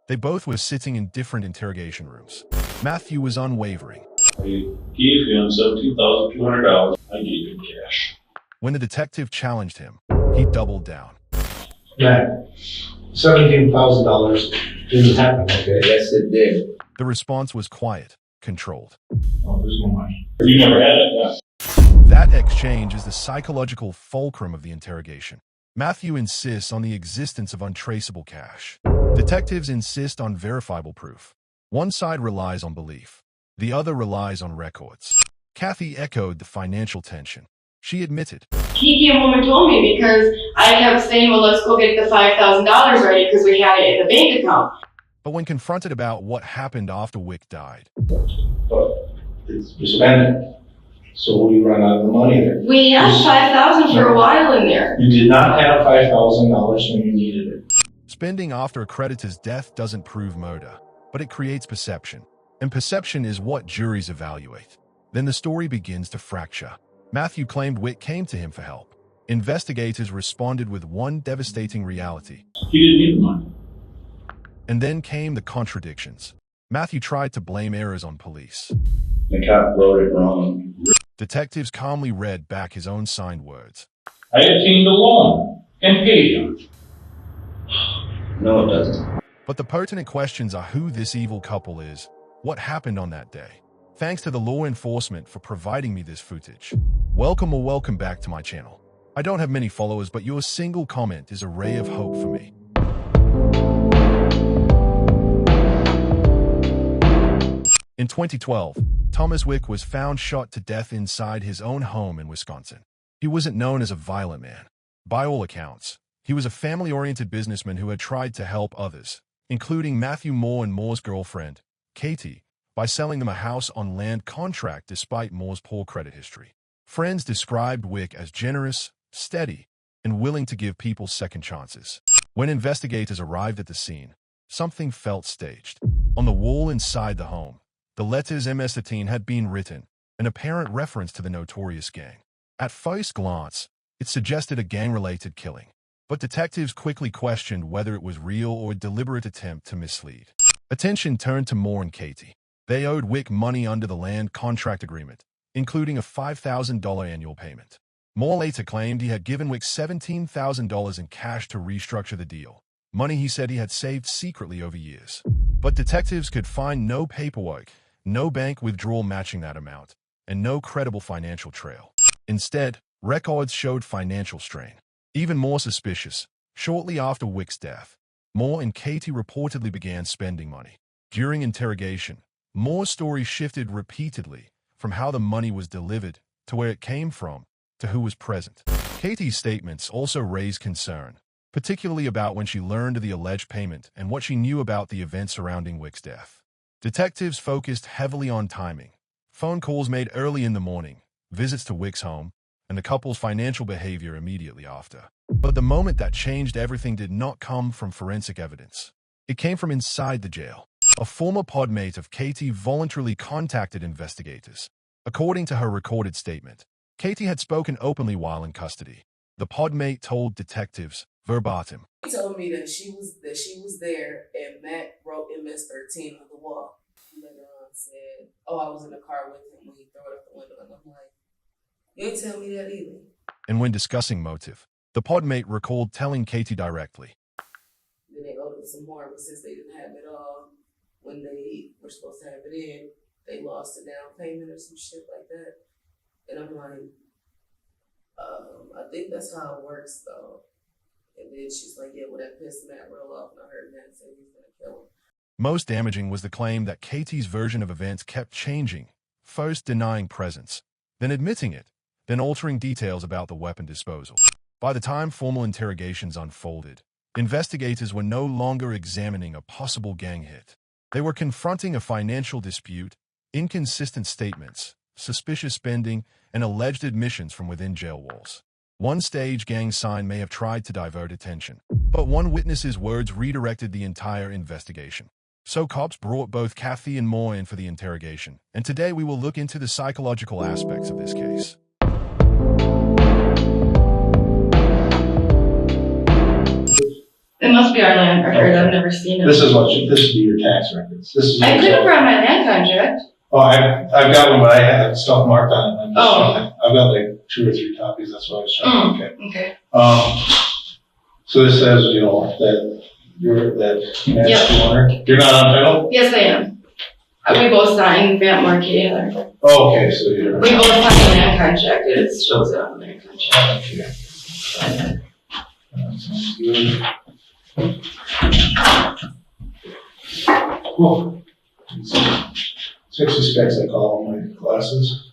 They both were sitting in different interrogation rooms. Matthew was unwavering. I gave him $17,200. I gave him cash. When the detective challenged him, he doubled down. That $17,000 didn't happen, okay? Yes, it did. The response was quiet, controlled. Oh, there's no money. You never had it, yeah. That exchange is the psychological fulcrum of the interrogation. Matthew insists on the existence of untraceable cash. Detectives insist on verifiable proof. One side relies on belief. The other relies on records. Kathy echoed the financial tension. She admitted. He came home and told me because I kept saying, well, let's go get the $5,000 ready because we had it in the bank account. But when confronted about what happened after Wick died, But you spend it. So you run out of the money there. We had $5,000 for a while in there. You did not have $5,000 when you needed it. spending after a creditor's death doesn't prove murder, but it creates perception. And perception is what juries evaluate. Then the story begins to fracture. Matthew claimed Wick came to him for help. Investigators responded with one devastating reality. He didn't need the money. And then came the contradictions. Matthew tried to blame errors on police. The cop wrote it wrong. Detectives calmly read back his own signed words. I obtained a loan and paid him. No, it doesn't. But the pertinent questions are who this evil couple is, what happened on that day. Thanks to the law enforcement for providing me this footage. Welcome or welcome back to my channel. I don't have many followers, but your single comment is a ray of hope for me. In 2012, Thomas Wick was found shot to death inside his own home in Wisconsin. He wasn't known as a violent man. By all accounts, he was a family-oriented businessman who had tried to help others, including Matthew Moore and Moore's girlfriend, Katie, by selling them a house on land contract despite Moore's poor credit history. Friends described Wick as generous, steady, and willing to give people second chances. When investigators arrived at the scene, something felt staged. On the wall inside the home, the letters MS-13 had been written, an apparent reference to the notorious gang. At first glance, it suggested a gang-related killing, but detectives quickly questioned whether it was real or a deliberate attempt to mislead. Attention turned to Moore and Katie. They owed Wick money under the land contract agreement, including a $5,000 annual payment. Moore later claimed he had given Wick $17,000 in cash to restructure the deal, money he said he had saved secretly over years. But detectives could find no paperwork, no bank withdrawal matching that amount, and no credible financial trail. Instead, records showed financial strain. Even more suspicious, shortly after Wick's death, Moore and Katie reportedly began spending money. During interrogation, Moore's story shifted repeatedly from how the money was delivered to where it came from to who was present. Katie's statements also raised concern, particularly about when she learned of the alleged payment and what she knew about the events surrounding Wick's death. Detectives focused heavily on timing, phone calls made early in the morning, visits to Wick's home, and the couple's financial behavior immediately after. But the moment that changed everything did not come from forensic evidence. It came from inside the jail. A former podmate of Katie voluntarily contacted investigators. According to her recorded statement, Katie had spoken openly while in custody. The podmate told detectives, verbatim, She told me that she was there and Matt wrote MS-13 on the wall. Later on said, "Oh, I was in the car with him when he threw it out the window." And I'm like, "You ain't tell me that either." And when discussing motive, the podmate recalled telling Katie directly. Then they owed him some more, but since they didn't have it all when they were supposed to have it in, they lost a down payment or some shit like that. And I'm like, I think that's how it works though. And then she's like, yeah, well, that pissed Matt real off, and I heard Matt say he's gonna kill him. Most damaging was the claim that Katie's version of events kept changing, first denying presence, then admitting it, then altering details about the weapon disposal. By the time formal interrogations unfolded, investigators were no longer examining a possible gang hit. They were confronting a financial dispute, inconsistent statements, suspicious spending, and alleged admissions from within jail walls. One stage gang sign may have tried to divert attention, but one witness's words redirected the entire investigation. So cops brought both Kathy and Moore in for the interrogation, and today we will look into the psychological aspects of this case. It must be our land record. I've never seen it. This is this should be your tax records. This is. I could have brought my land contract. Oh, I've got one, but I have stuff marked on it. Oh. I've got like 2 or 3 copies, that's why I was trying to, Okay. So this says, you know, that you're that Yep. owner. You're not on title? Yes, I am. We both signed Vantmore Taylor. Oh, okay, so you're. We both signed the land contract. It shows it on the land contract. Okay. That sounds good. Cool. 60 specs, I call them my glasses.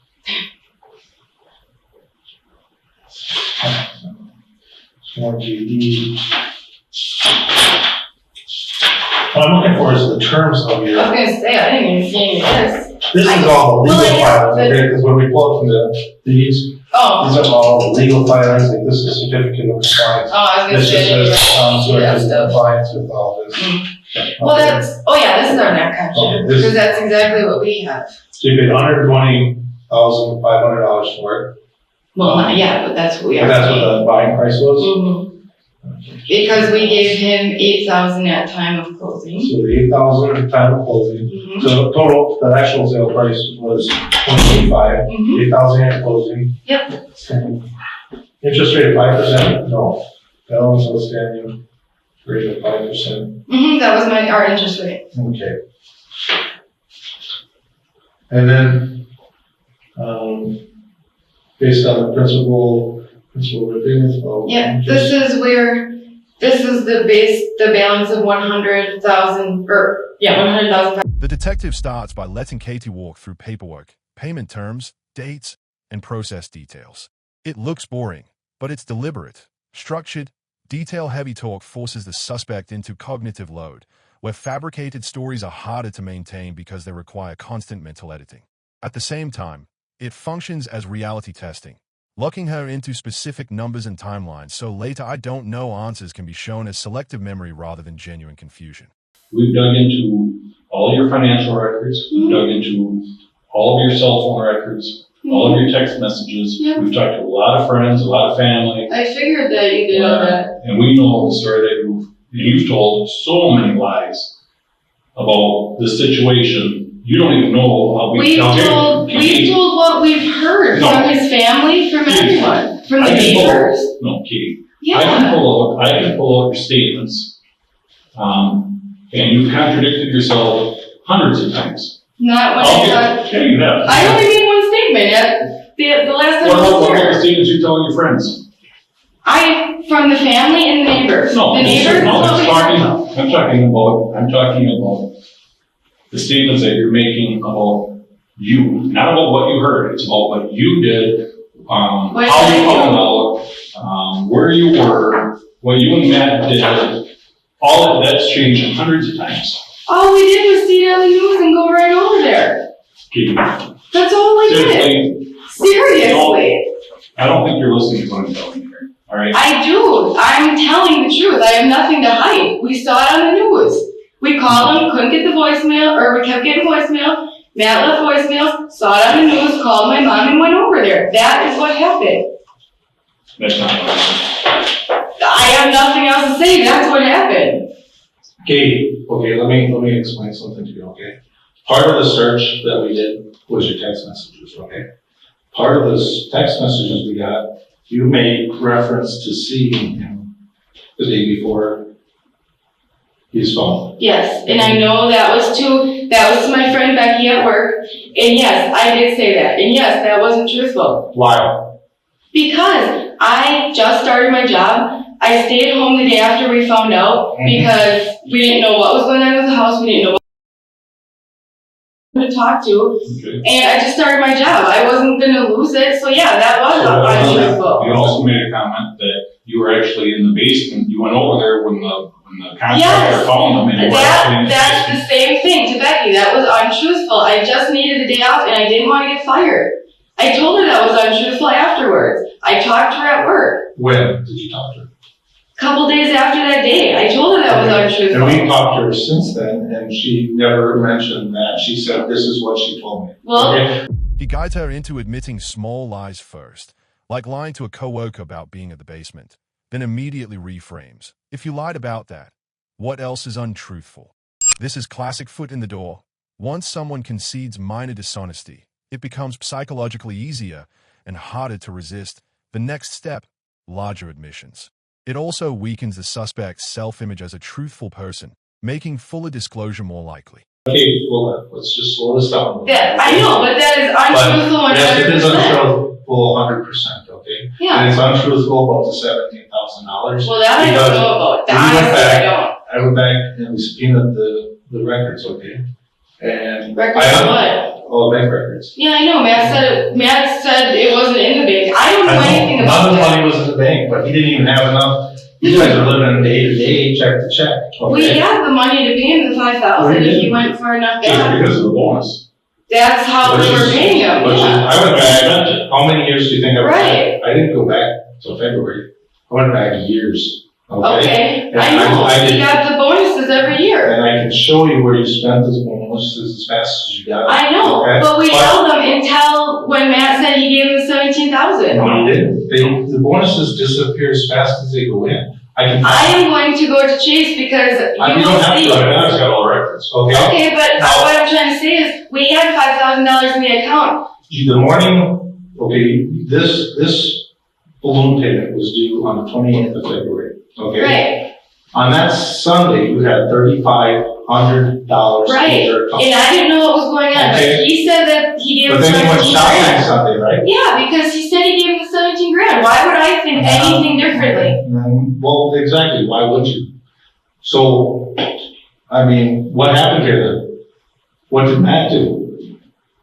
More GD. What I'm looking for is the terms of I was your. gonna say, I didn't even see any of this. This is all the legal Well, filings, okay, because when we pull up from these Oh, are all legal filings, like this is certificate of compliance. I was gonna This just say, says, so it that has stuff. compliance with all this. Well, this is our land contract, Okay, this- because that's exactly what we have. So you paid $120,500 for it, Well, not yet, but that's what we but are. that's what the buying price was? Mhm. Because we gave him 8,000 at time of closing. So the 8,000 at the time of closing, Mhm. so total, the actual sale price was 185, Mhm. 8,000 at closing. Yep. Interest rate of 5%? No. Balance outstanding, rate of 5%. That was our interest rate. Okay. And then, based on the principal agreement of. Yeah, this is the balance of 100,000, or, yeah, 100,000. The detective starts by letting Katie walk through paperwork, payment terms, dates, and process details. It looks boring, but it's deliberate, structured, detail-heavy talk forces the suspect into cognitive load, where fabricated stories are harder to maintain because they require constant mental editing. At the same time, it functions as reality testing, locking her into specific numbers and timelines so later I don't know answers can be shown as selective memory rather than genuine confusion. We've dug into all your financial records, we've dug into all of your cell phone records, all of your text messages. Yep. We've talked to a lot of friends, a lot of family. I figured that you did all that. And we know the story that you've told so many lies about the situation. You don't even know how We've told what we've heard from his family, from everyone, from the neighbors. No, Katie. Yeah. I can pull out your statements, and you've contradicted yourself hundreds of times. Not when Yeah, you have. I only made one statement at the last time What I was about the here. statements you're telling your friends? From the family and the neighbors. No, The neighbors. no, is what we heard. I'm talking about the statements that you're making about you, not about what you heard. It's about what you did, how What you did I found out, where you were, what you and Matt did. All of that's changed hundreds of times. All we did was see it on the news and go right over there. Katie, That's all we did. Seriously. I don't think you're listening to what I'm telling you here. All right. I do. I'm telling the truth. I have nothing to hide. We saw it on the news. We called him, couldn't get the voicemail, or we kept getting voicemail. Matt left voicemail, saw it on the news, called my mom and went over there. That is what happened. That's not what happened. I have nothing else to say. That's what happened. Katie, okay, let me explain something to you, okay? Part of the search that we did was your text messages, okay? Part of the text messages we got, you made reference to seeing him the day before his phone. Yes, and I know that was to my friend Becky at work. And yes, I did say that. And yes, that wasn't truthful. Why? Because I just started my job. I stayed home the day after we found out because we didn't know what was going on with the house. We didn't know what to talk to. Okay. And I just started my job. I wasn't going to lose it. So yeah, that was untruthful. You also made a comment that you were actually in the basement. You went over there when the contractor Yes. found them. And you were actually in the That's basement. the same thing to Becky. That was untruthful. I just needed the day off and I didn't want to get fired. I told her that was untruthful afterwards. I talked to her at work. When did you talk to her? A couple days after that day, I told her that was untruthful. And we talked to her since then, and she never mentioned that. She said, this is what she told me. Well, Okay? He guides her into admitting small lies first, like lying to a coworker about being at the basement, then immediately reframes, If you lied about that, what else is untruthful? This is classic foot in the door. Once someone concedes minor dishonesty, it becomes psychologically easier and harder to resist the next step, larger admissions. It also weakens the suspect's self-image as a truthful person, making fuller disclosure more likely. Okay, well, let's just slow this down. I know, but that is untruthful 100%. Yes, it is untruthful 100%, okay? Yeah. And it's untruthful about the $17,000. Well, that I don't know about. We That went honestly, back- I don't. I went back and we subpoenaed the records, okay? And Records of what? all bank records. Yeah, I know. Matt said it wasn't in the bank. I don't know anything about None of the that. money was in the bank, but he didn't even have enough. You guys are living on day to day, check to check, We okay? had the money to pay him the $5,000 if he went far enough Just back. because of the bonus. That's how Which we were is- paying him. which is- Yeah. I went back, how many years do you think I went back? Right. I didn't go back till February. I went back years, okay? Okay, And I know. I He did- got the bonuses every year. And I can show you where you spent those bonuses as fast as you got. I know, okay? but we held them until when Matt said he gave him $17,000. No, you didn't. The bonuses disappear as fast as they go in. I am going to go to Chase because You you don't will have to, see. I've got all the records. Okay? Okay, but No. what I'm trying to say is we had $5,000 in the account. The morning, okay, this balloon payment was due on the 28th of February, okay? Right, On that Sunday, you had $3,500 in right. your account. And I didn't know what was going on, but Okay. he said that he gave But him then you went 17 shopping grand. Sunday, right? Yeah, because he said he gave him 17 grand. Why would I think anything differently? Well, exactly, why would you? So, I mean, what happened here then? What did Matt do?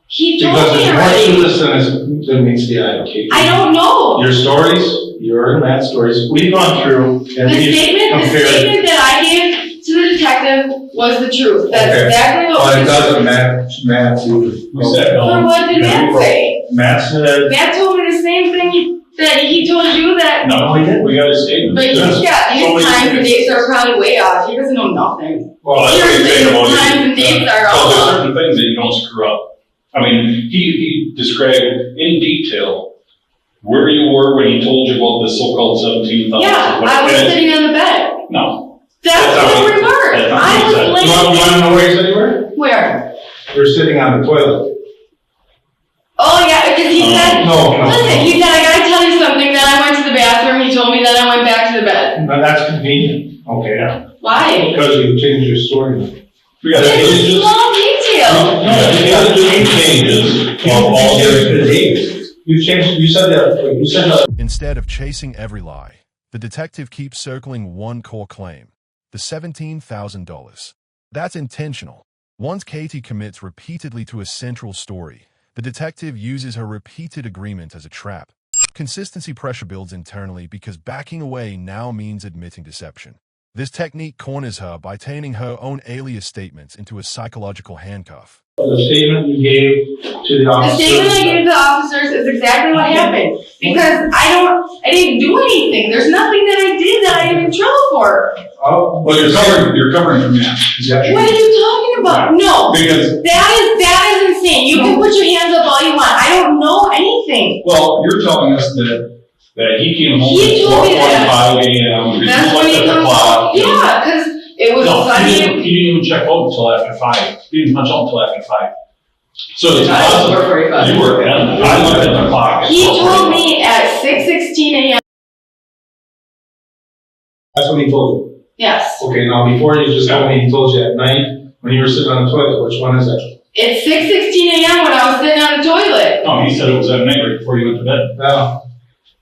He told Because me there's more to already. this than meets the eye, okay? I don't know. Your stories, your and Matt's stories, we've gone through and The we've statement compared. that I gave to the detective was the truth. That's Okay. exactly what But it was doesn't true. Matt either. We said, So what did Matt say? Matt said, Matt told me the same thing that he told you that, no, we didn't. We got a statement. but his times and dates are probably way off. He doesn't know nothing. Well, that's what he's saying about His times and dates are So all there's off. certain things that you don't screw up. I mean, he described in detail where you were when he told you about the so-called 17,000. Yeah, What I was it is. sitting on the bed. No. That's That's how how we he- were. that's how I he was said. you laying. want to know where you said you were? Where? You were sitting on the toilet. Oh yeah, because he said, No, listen, he said, I gotta tell you something. Then I went to the bathroom. He told me. Then I went back to the bed. No, that's convenient, okay? Why? Because you changed your story. We got It's a changes. small detail. We got changes of all your You said that. Instead of chasing every lie, the detective keeps circling one core claim, the $17,000. That's intentional. Once Katie commits repeatedly to a central story, the detective uses her repeated agreement as a trap. Consistency pressure builds internally because backing away now means admitting deception. This technique corners her by turning her own alias statements into a psychological handcuff. The statement you gave to the The officer. statement I gave the officers is exactly what happened. Because I didn't do anything. There's nothing that I did that I'm in trouble for. Oh, Well, you're covering for Matt. Is that What are you talking about? No. Because, That is insane. You can put your hands up all you want. I don't know anything. well, you're telling us that he came home He at told me that. 4:45 a.m. That's when he at the comes clock. Yeah, because it was No, he Sunday. didn't even check out until after 5. He didn't punch out until after 5. So it's I was possible. 4:45. You were, I looked at the clock. He told me at 6:16 a.m. That's what he told you. Yes. Okay, now before you just told me he told you at night when you were sitting on the toilet. Which one is it? It's 6:16 a.m. when I was sitting on the toilet. No, he said it was at night right before you went to bed. No.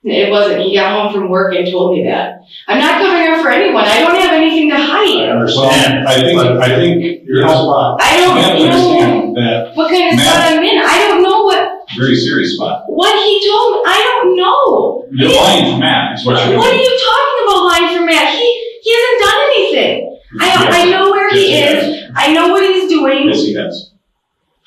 It wasn't. He got home from work and told me that. I'm not covering up for anyone. I don't have anything to I hide. understand. I think You're in a spot. I you don't have to know understand that what kind of Matt- spot I'm in. I don't know very serious spot. what he told me. I don't know. You're lying to Matt, is what you're What are doing. you talking about lying for Matt? He hasn't done anything. I know where he Yes, is. I know what he's doing. Yes, he has.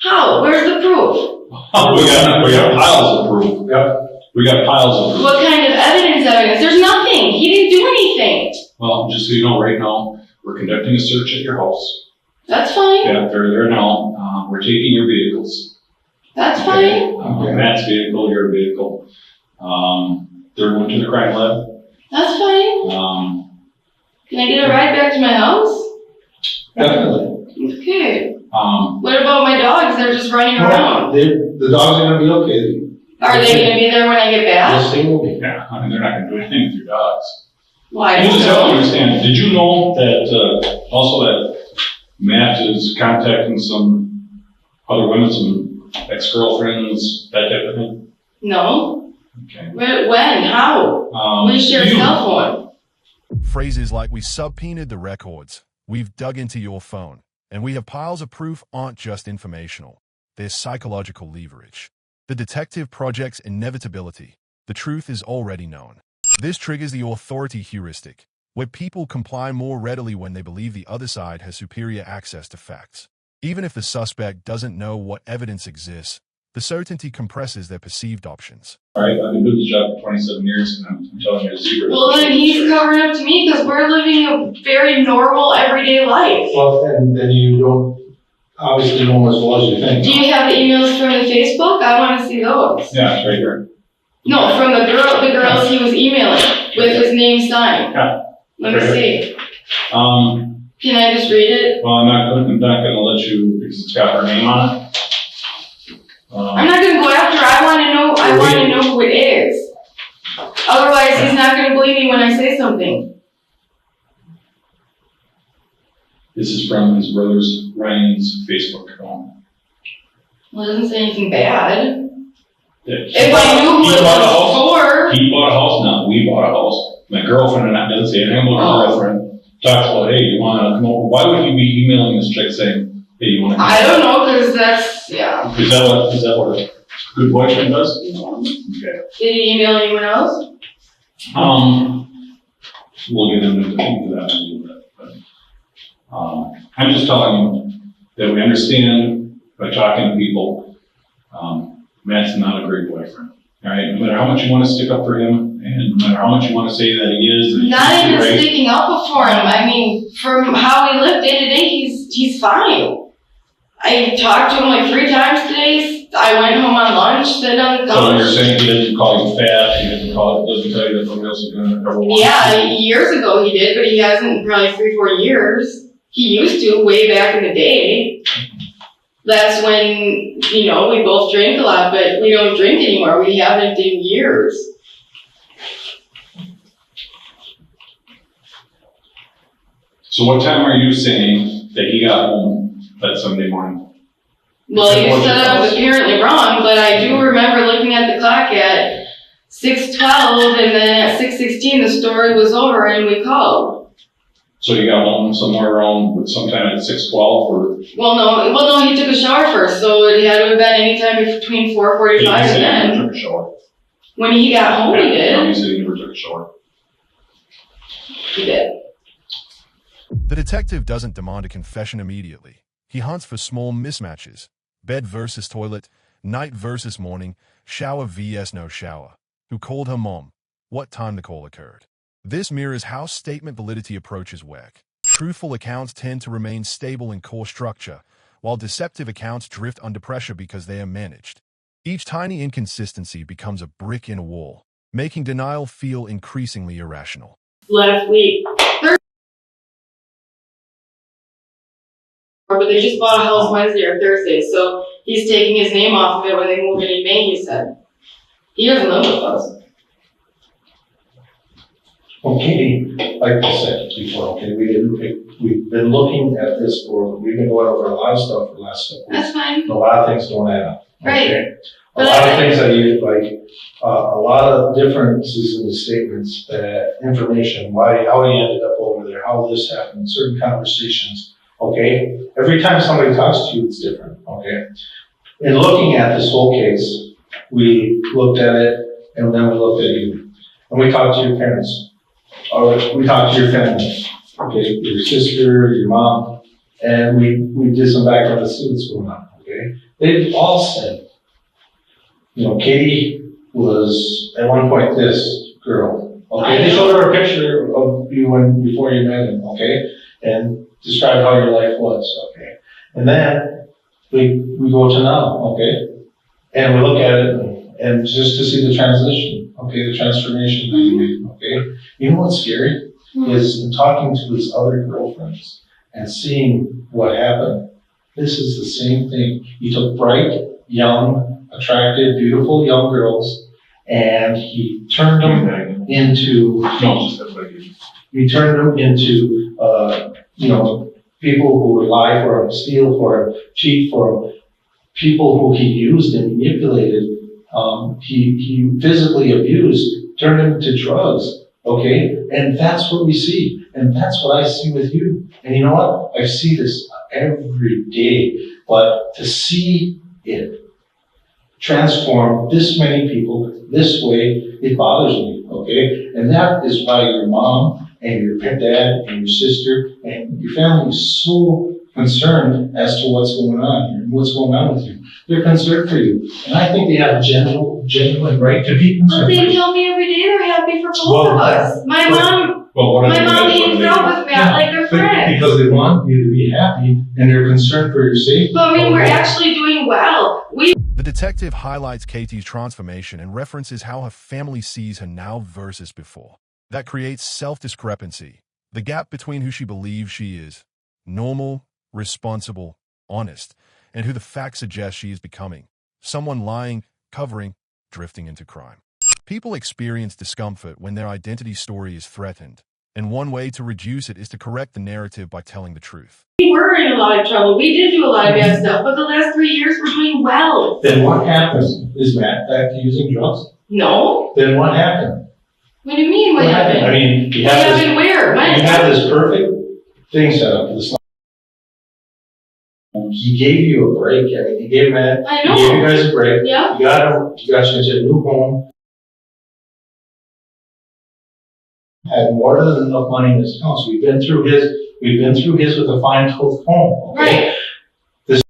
How? Where's the proof? We got piles of proof. Yep. We got piles of proof. What kind of evidence? There's nothing. He didn't do anything. Well, just so you know, right now, we're conducting a search at your house. That's fine. Yeah, they're there now. We're taking your vehicles. That's fine. Matt's vehicle, your vehicle. They're going to the crime lab. That's fine. Can I get a ride back to my house? Definitely. Okay. What about my dogs? They're just running around. The dogs are gonna be okay. Are they gonna be there when I get back? Yes, they will be. Yeah, I mean, they're not gonna do anything with your dogs. Why? I just don't understand, did you know that, also that Matt is contacting some other women, some ex-girlfriends, that type of thing? No. Okay. When? How? We share a cell phone. Phrases like "we subpoenaed the records," "we've dug into your phone," and "we have piles of proof" aren't just informational. They're psychological leverage. The detective projects inevitability. The truth is already known. This triggers the authority heuristic, where people comply more readily when they believe the other side has superior access to facts. Even if the suspect doesn't know what evidence exists, the certainty compresses their perceived options. All right, I've been doing this job for 27 years, and I'm telling you, zero. Well, then he's covering up to me because we're living a very normal, everyday life. Well, and then you don't, obviously know as well as you think. Do you have the emails from the Facebook? I want to see those. Yeah, it's right here. No, from the girls he was emailing with his name signed. Yeah. Let me see. Can I just read it? Well, I'm not gonna let you, because it's got her name on it. I'm not gonna go after her. I want to know who it is. Otherwise, he's not gonna believe me when I say something. This is from his brother's Ryan's Facebook account. Well, it doesn't say anything bad. If I knew who it was for. He bought a house, not we bought a house. My girlfriend and I doesn't say anything about her girlfriend. Talks about, hey, you wanna come over? Why would he be emailing this chick saying, hey, you wanna come over? I don't know, because that's, yeah. Is that what a good boyfriend does? Okay. Did he email anyone else? We'll get into that in a little bit, but, I'm just telling you that we understand by talking to people, Matt's not a great boyfriend. All right, no matter how much you want to stick up for him, and no matter how much you want to say that he is, and Not he's even great, sticking up for him. I mean, from how we live day to day, he's fine. I talked to him like 3 times today. I went home on lunch, sit on the couch. So you're saying he doesn't call you fat, he doesn't tell you that nobody else is going to ever want Yeah, years ago he did, but he hasn't probably 3-4 years. He used to way back in the day. That's when, we both drank a lot, but we don't drink anymore. We haven't in years. So what time are you saying that he got home that Sunday morning? Well, you said I was apparently wrong, but I do remember looking at the clock at 6:12, and then at 6:16 the story was over and we called. So you got home somewhere around sometime at 6:12 or? Well, no, he took a shower first, so it had to have been any time between 4:45 and then. He never took a shower. When he got home, he No, did. he said he never took a shower. He did. The detective doesn't demand a confession immediately. He hunts for small mismatches. Bed versus toilet, night versus morning, shower vs no shower. Who called her mom? What time the call occurred? This mirrors how statement validity approaches work. Truthful accounts tend to remain stable in core structure, while deceptive accounts drift under pressure because they are managed. Each tiny inconsistency becomes a brick in a wall, making denial feel increasingly irrational. Last week. But they just bought a house Wednesday or Thursday, so he's taking his name off of it when they move in May, he said. He doesn't live with us. Well, Katie, like I said before, okay, we've been looking at this we've been going over a lot of stuff for the last couple of weeks. That's fine. A lot of things don't add up. Right. Okay? A lot of things that you, a lot of differences in the statements, information, how he ended up over there, how this happened, certain conversations, okay? Every time somebody talks to you, it's different, okay? In looking at this whole case, we looked at it, and then we looked at you. And we talked to your parents. Or we talked to your family, okay? Your sister, your mom, and we did some background to see what's going on, okay? They all said, Katie was at one point this girl, okay? They showed her a picture of you before you met him, okay? And described how your life was, okay? And then we go to now, okay? And we look at it and just to see the transition, okay? The transformation that you made, okay? You know what's scary? is in talking to his other girlfriends and seeing what happened. This is the same thing. He took bright, young, attractive, beautiful young girls, and he turned them into, people who would lie for him, steal for him, cheat for him, people who he used and manipulated. He physically abused, turned them to drugs, okay? And that's what we see. And that's what I see with you. And you know what? I see this every day. But to see it transform this many people this way, it bothers me, okay? And that is why your mom and your dad and your sister and your family is so concerned as to what's going on here and what's going on with you. They're concerned for you. And I think they have a genuine right to be concerned But for they you. tell me every day they're happy for both of us. My mom hangs out with Matt like they're friends. Because they want you to be happy and they're concerned for your safety. But I mean, we're actually doing well. The detective highlights Katie's transformation and references how her family sees her now versus before. That creates self-discrepancy, the gap between who she believes she is, normal, responsible, honest, and who the facts suggest she is becoming, someone lying, covering, drifting into crime. People experience discomfort when their identity story is threatened, and one way to reduce it is to correct the narrative by telling the truth. We were in a lot of trouble. We did do a lot of bad stuff, but the last 3 years we're doing well. Then what happened? Is Matt back to using drugs? No? Then what happened? What do you mean, what happened? I mean, you What have happened where? you When? have this perfect thing set up. He gave you a break. I mean, he gave Matt, I he gave you know. guys a break. Yeah? You got you into a new home. Had more than enough money in his house. We've been through his with a fine-tooth comb. Okay? Right.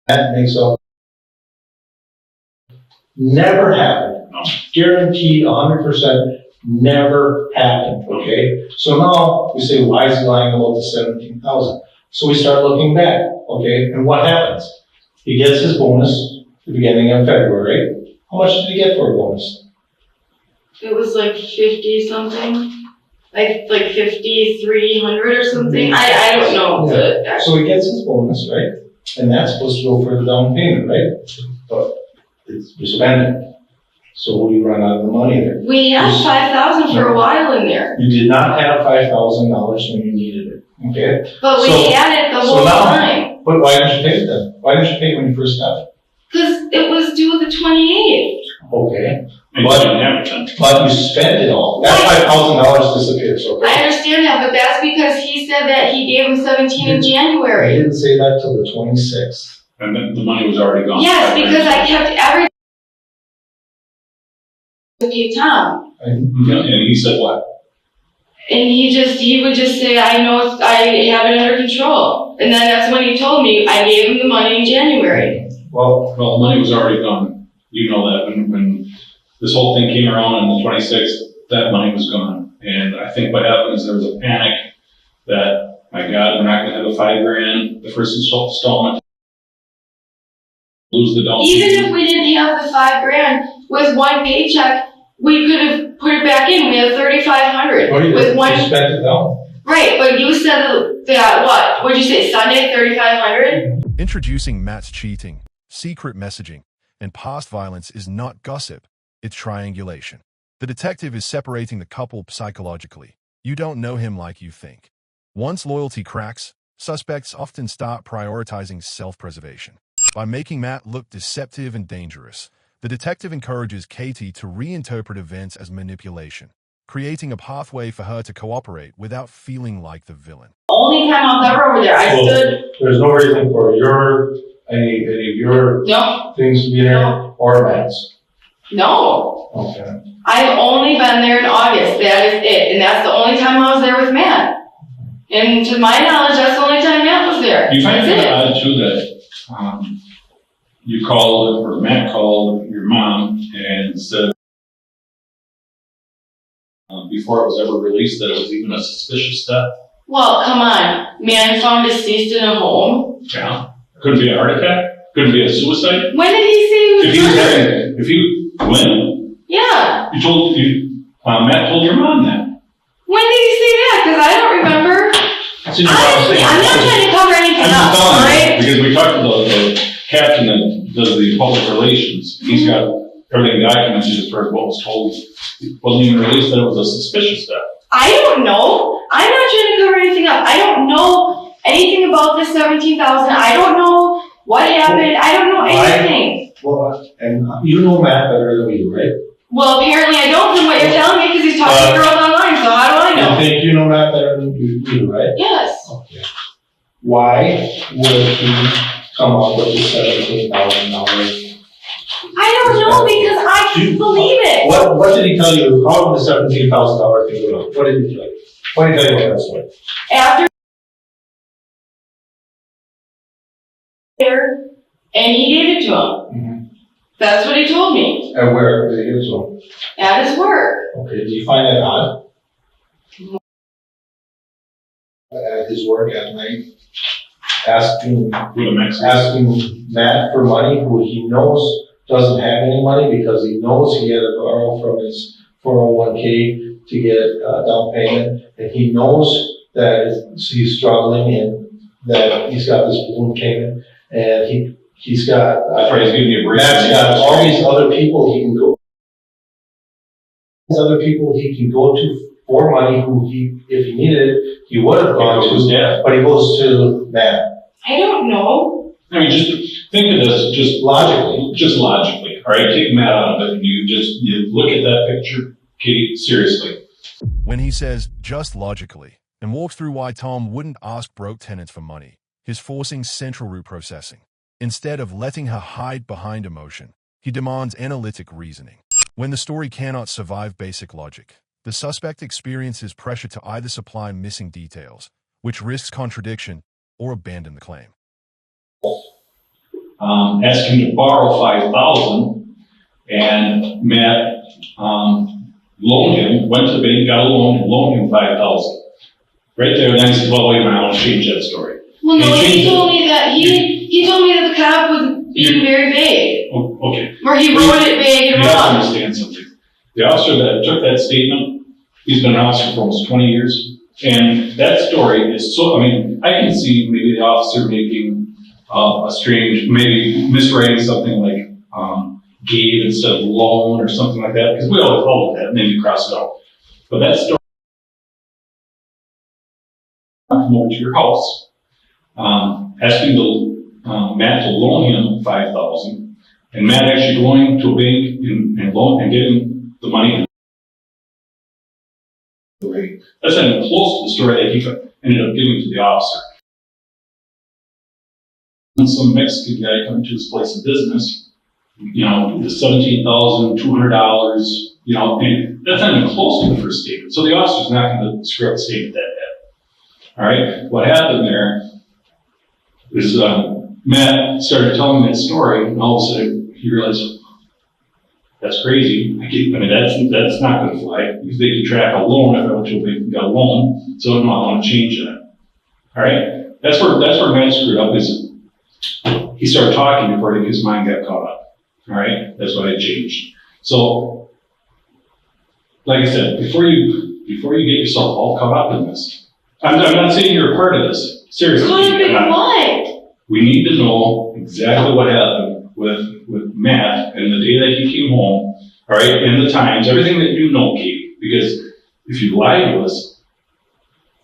That makes up. Never happened. No. Guaranteed 100% never happened. Okay? So now we say, why is he lying about the 17,000? So we start looking back. Okay? And what happens? He gets his bonus at the beginning of February. How much did he get for a bonus? It was like 50 something. Like 5,300 or something. I don't know. Yeah. So he gets his bonus, right? And that's supposed to go for the down payment, right? But you spend it. So we run out of the money there. We had 5,000 for a while in there. You did not have $5,000 when you needed it, okay? But we So- had it the so whole now- time. But why didn't you pay it then? Why didn't you pay it when you first got it? Because it was due the 28th. Okay. And you didn't have it then. But you spent it all. That $5,000 disappears, I okay? understand that, but that's because he said that he gave him 17 in I January. didn't say that till the 26th. And then the money was already gone. Yes, because I kept everything with you, Tom. Yeah, and he said what? And he would just say, I know, I have it under control. And then that's when he told me, I gave him the money in January. Well, Well, the money was already gone. You know that when this whole thing came around on the 26th, that money was gone. And I think what happened is there was a panic that, my God, we're not gonna have a $5,000, the first installment. Lose the down Even payment. if we didn't have the $5,000 with one paycheck, we could have put it back in. We had 3,500 what do you with do? one. You spent it down. Right, but you said that what? What'd you say? Sunday, 3,500. Introducing Matt's cheating, secret messaging, and past violence is not gossip, it's triangulation. The detective is separating the couple psychologically. You don't know him like you think. Once loyalty cracks, suspects often start prioritizing self-preservation. By making Matt look deceptive and dangerous, the detective encourages Katie to reinterpret events as manipulation, creating a pathway for her to cooperate without feeling like the villain. Only time I was ever over there, I Well, stood. There's no reason for any of your No, things to be there No. or Matt's. no. Okay. I've only been there in August. That is it, and that's the only time I was there with Matt. And to my knowledge, that's the only time Matt was there. You find That's it it. odd too that, you called, or Matt called your mom and said, before it was ever released, that it was even a suspicious death. Well, come on. Man found deceased in a home. Yeah. Couldn't be a heart attack. Couldn't be a suicide. When did he say he was If he was murdered? when? Yeah. You told, you, Matt told your mom that. When did he say that? Because I don't remember. It's in your Honestly, I'm not trying to cover anything I'm up, just telling you, alright? because we talked to the captain that does the public relations. He's got everything documented as far as what was told. It wasn't even released that it was a suspicious death. I don't know. I'm not trying to cover anything up. I don't know anything about this 17,000. I don't know what happened. I don't know anything. Well, and you know Matt better than we do, right? Well, apparently I don't from what you're telling me because he's talking to girls online, so how do I I know? think you know Matt better than we do, right? Yes. Okay. Why would he come up with the $17,000? I don't know because I can't believe it. What did he tell you? How did the $17,000 thing go? What did he tell you? What did he tell you about that story? After there, and he gave it to him. Mm-hmm. That's what he told me. And where did he give it to him? At his work. Okay, do you find that odd? At his work at night, asking Matt for money who he knows doesn't have any money because he knows he had to borrow from his 401k to get a down payment, and he knows that he's struggling and that he's got this balloon payment, and he's got He's giving you a break. Matt's got all these other people he can go. These other people he can go to for money who if he needed it, he would have gone to, but he goes to Matt. I don't know. I mean, just think of this, just logically, all right? Take Matt out of it, and you look at that picture, Katie, seriously. When he says, just logically, and walks through why Tom wouldn't ask broke tenants for money, he's forcing central root processing. Instead of letting her hide behind emotion, he demands analytic reasoning. When the story cannot survive basic logic, the suspect experiences pressure to either supply missing details, which risks contradiction, or abandon the claim. Asked him to borrow $5,000, and Matt loaned him, went to the bank, got a loan, and loaned him $5,000. Right there, and then he said, well, wait a minute, I want to change that story. Well, no, he told me that he told me that the cop was being very vague. Oh, okay. Or he wrote it vague and You have to wrong. understand something. The officer that took that statement, he's been an officer for almost 20 years, and that story is so, I mean, I can see maybe the officer making a strange, maybe miswriting something like gave instead of loan or something like that, because we always call it that, and then you cross it out. But that story, come over to your house, asking Matt to loan him $5,000, and Matt actually going to a bank and loan and getting the money. That's not even close to the story that he ended up giving to the officer. And some Mexican guy coming to his place of business, the $17,200, and that's not even close to the first statement. So the officer's not going to screw up the statement that bad. All right, what happened there is Matt started telling that story, and all of a sudden he realized, that's crazy. That's not going to fly. They can track a loan if I went to a bank and got a loan. So no, I want to change that. All right, that's where Matt screwed up. Is he started talking before his mind got caught up. All right, that's why it changed. So, like I said, before you get yourself all caught up in this, I'm not saying you're a part of this. Seriously, Caught up in what? We need to know exactly what happened with Matt and the day that he came home, all right, and the times, everything that you know, Kate, because if you lie to us,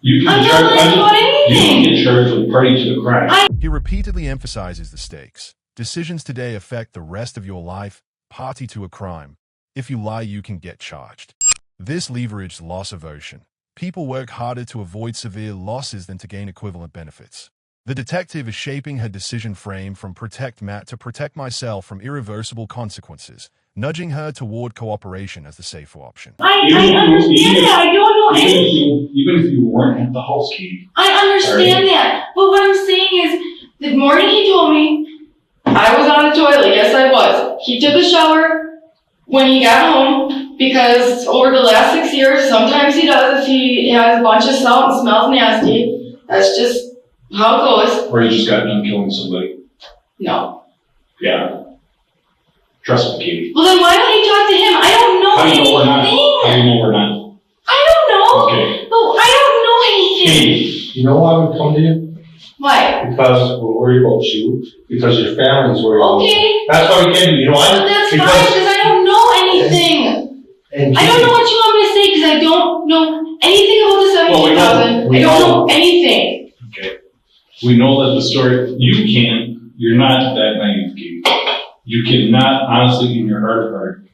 you can I'm not lying about anything. You can get charged with party to the crime. He repeatedly emphasizes the stakes. Decisions today affect the rest of your life. Party to a crime. If you lie, you can get charged. This leveraged loss aversion. People work harder to avoid severe losses than to gain equivalent benefits. The detective is shaping her decision frame from protect Matt to protect myself from irreversible consequences, nudging her toward cooperation as the safer option. I understand that. I don't know anything. Even if you weren't at the house, Kate. I understand that. But what I'm saying is, the morning he told me, I was on the toilet. Yes, I was. He took a shower when he got home, because over the last 6 years, sometimes he does if he has a bunch of salt and smells nasty. That's just how it goes. Or you just got done killing somebody. No. Yeah. Trust me, Katie. Well, then why don't you talk to him? I don't know How do you know we're not? anything. How do you know we're not? I don't know. Okay. But I don't know anything. Katie. You know why we come to you? Why? Because we're worried about you, because your family's worried about you. Okay. That's why we came to you, you know why? But that's fine, because I don't know anything. And I don't know what you want me to say, because I don't know anything about the 17,000. we I don't know. know anything. Okay. We know that the story, you're not that naive, Katie. You cannot honestly, in your heart of heart,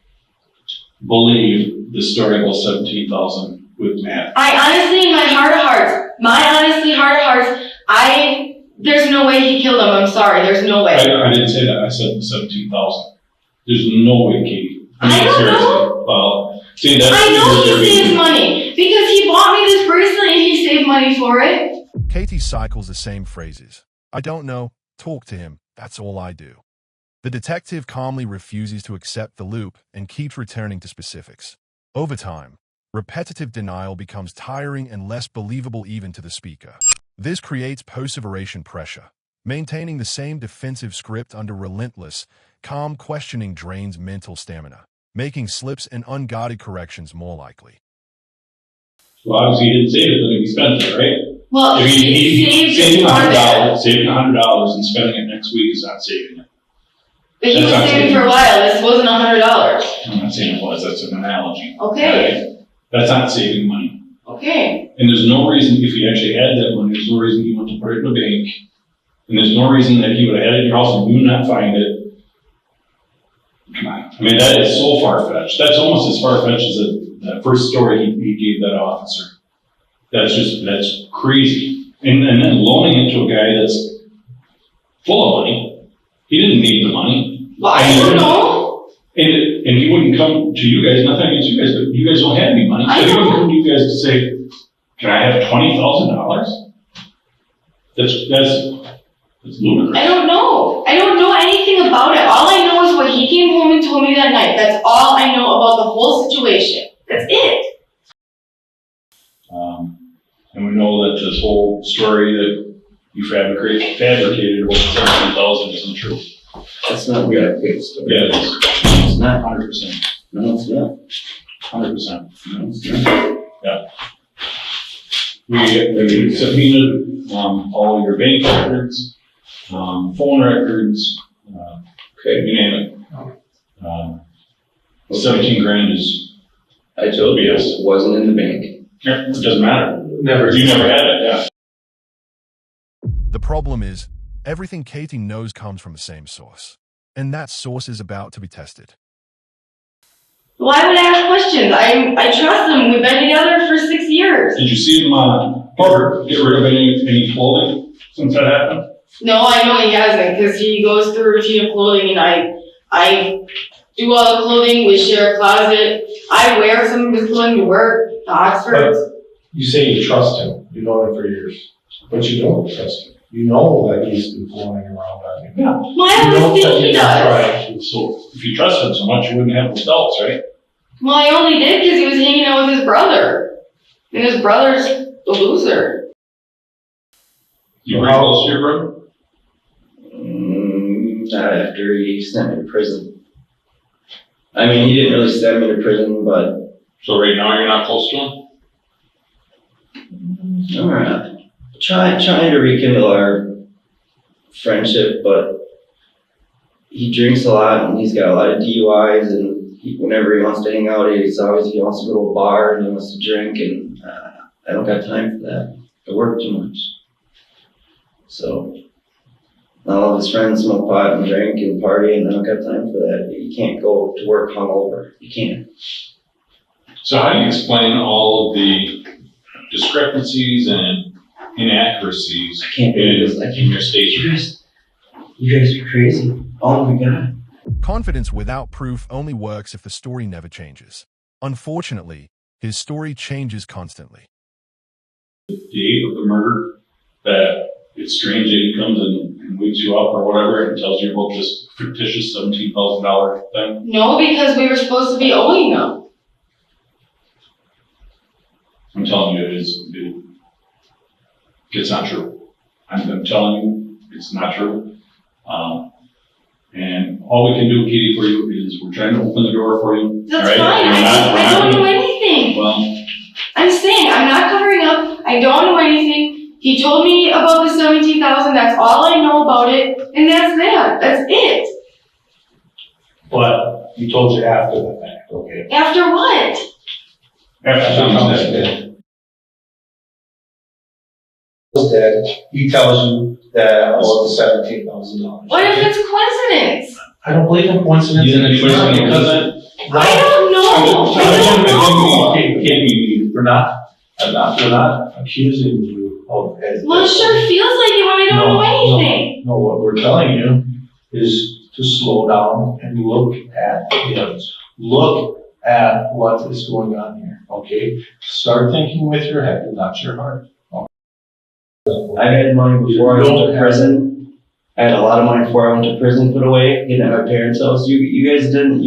believe the story about 17,000 with Matt. I honestly, in my heart of hearts, there's no way he killed him. I'm sorry, there's no way. I didn't say that. I said 17,000. There's no way, Katie. I don't know. Well, see, that's I know he saves money, because he bought me this bracelet and he saved money for it. Katie cycles the same phrases. I don't know. Talk to him. That's all I do. The detective calmly refuses to accept the loop and keeps returning to specifics. Over time, repetitive denial becomes tiring and less believable even to the speaker. This creates perseveration pressure. Maintaining the same defensive script under relentless, calm questioning drains mental stamina, making slips and unguarded corrections more likely. Well, obviously he didn't save it, then he spent it, right? Well, If he saved saving it for that. saving $100 and spending it next week is not saving it. But he was That's not saving saving. for a while. This wasn't $100. I'm not saying it was, that's an analogy. Okay. Right? That's not saving money. Okay. And there's no reason, if he actually had that money, there's no reason he went to put it in a bank. And there's no reason that he would have had it in your house and you not find it. Come on. I mean, that is so far-fetched. That's almost as far-fetched as that first story he gave that officer. That's crazy. And then loaning it to a guy that's full of money. He didn't need the money. Well, I don't know. And he wouldn't come to you guys, nothing against you guys, but you guys don't have any money. So I he wouldn't know. come to you guys to say, can I have $20,000? That's ludicrous. I don't know. I don't know anything about it. All I know is what he came home and told me that night. That's all I know about the whole situation. That's it. And we know that this whole story that you fabricated about 17,000 isn't true. That's not a fabricated story. Yeah, it is. It's not. 100%. No, it's not. 100%. No, it's not. We subpoenaed all your bank records, phone records, Okay. you name it. 17 grand is, I told you Yes. it wasn't in the bank. it doesn't matter. Never. You never had it, yeah. The problem is, everything Katie knows comes from the same source, and that source is about to be tested. Why would I ask questions? I trust him. We've been together for 6 years. Did you see him get rid of any clothing since that happened? No, I know he hasn't, because he goes through a routine of clothing, and I do all the clothing. We share a closet. I wear some of his clothing to work, to Oxford. You say you trust him, you've known him for years, but you don't trust him. You know that he's been flying around on you. Yeah. Well, I You know always that think he he's does. trying. So if you trust him so much, you wouldn't have those doubts, right? Well, I only did because he was hanging out with his brother. And his brother's a loser. You were close to your brother? Not after he sent me to prison. I mean, he didn't really send me to prison, but So right now you're not close to him? I'm trying to rekindle our friendship, but he drinks a lot and he's got a lot of DUIs, and whenever he wants to hang out, he wants to go to a bar and he wants to drink, and I don't got time for that. I work too much. So all of his friends smoke pot and drink and party, and I don't got time for that. You can't go to work hungover. You can't. So how do you explain all of the discrepancies and inaccuracies I can't believe this. in your statement? You guys are crazy. Oh my God. Confidence without proof only works if the story never changes. Unfortunately, his story changes constantly. The date of the murder, that it's strange that he comes and wakes you up or whatever and tells you about this fictitious $17,000 thing. No, because we were supposed to be owing them. I'm telling you, it's not true. I'm telling you, it's not true. And all we can do, Katie, for you is we're trying to open the door for you. That's all right? fine. I don't know anything. Well, I'm saying I'm not covering up. I don't know anything. He told me about the 17,000. That's all I know about it, and that's that. That's it. But he told you after the fact, okay? After what? after Tom's dead. Dead, he tells you that about the $17,000. What if it's coincidence? I don't believe in coincidence. You didn't explain it because I don't know. Katie, we're not accusing you of it. Well, it sure feels like it when I don't know anything. No, what we're telling you is to slow down and look at it. Look at what is going on here, okay? Start thinking with your head, not your heart. I had money before I went to prison. I had a lot of money before I went to prison put away, hidden at my parents' house. You guys didn't,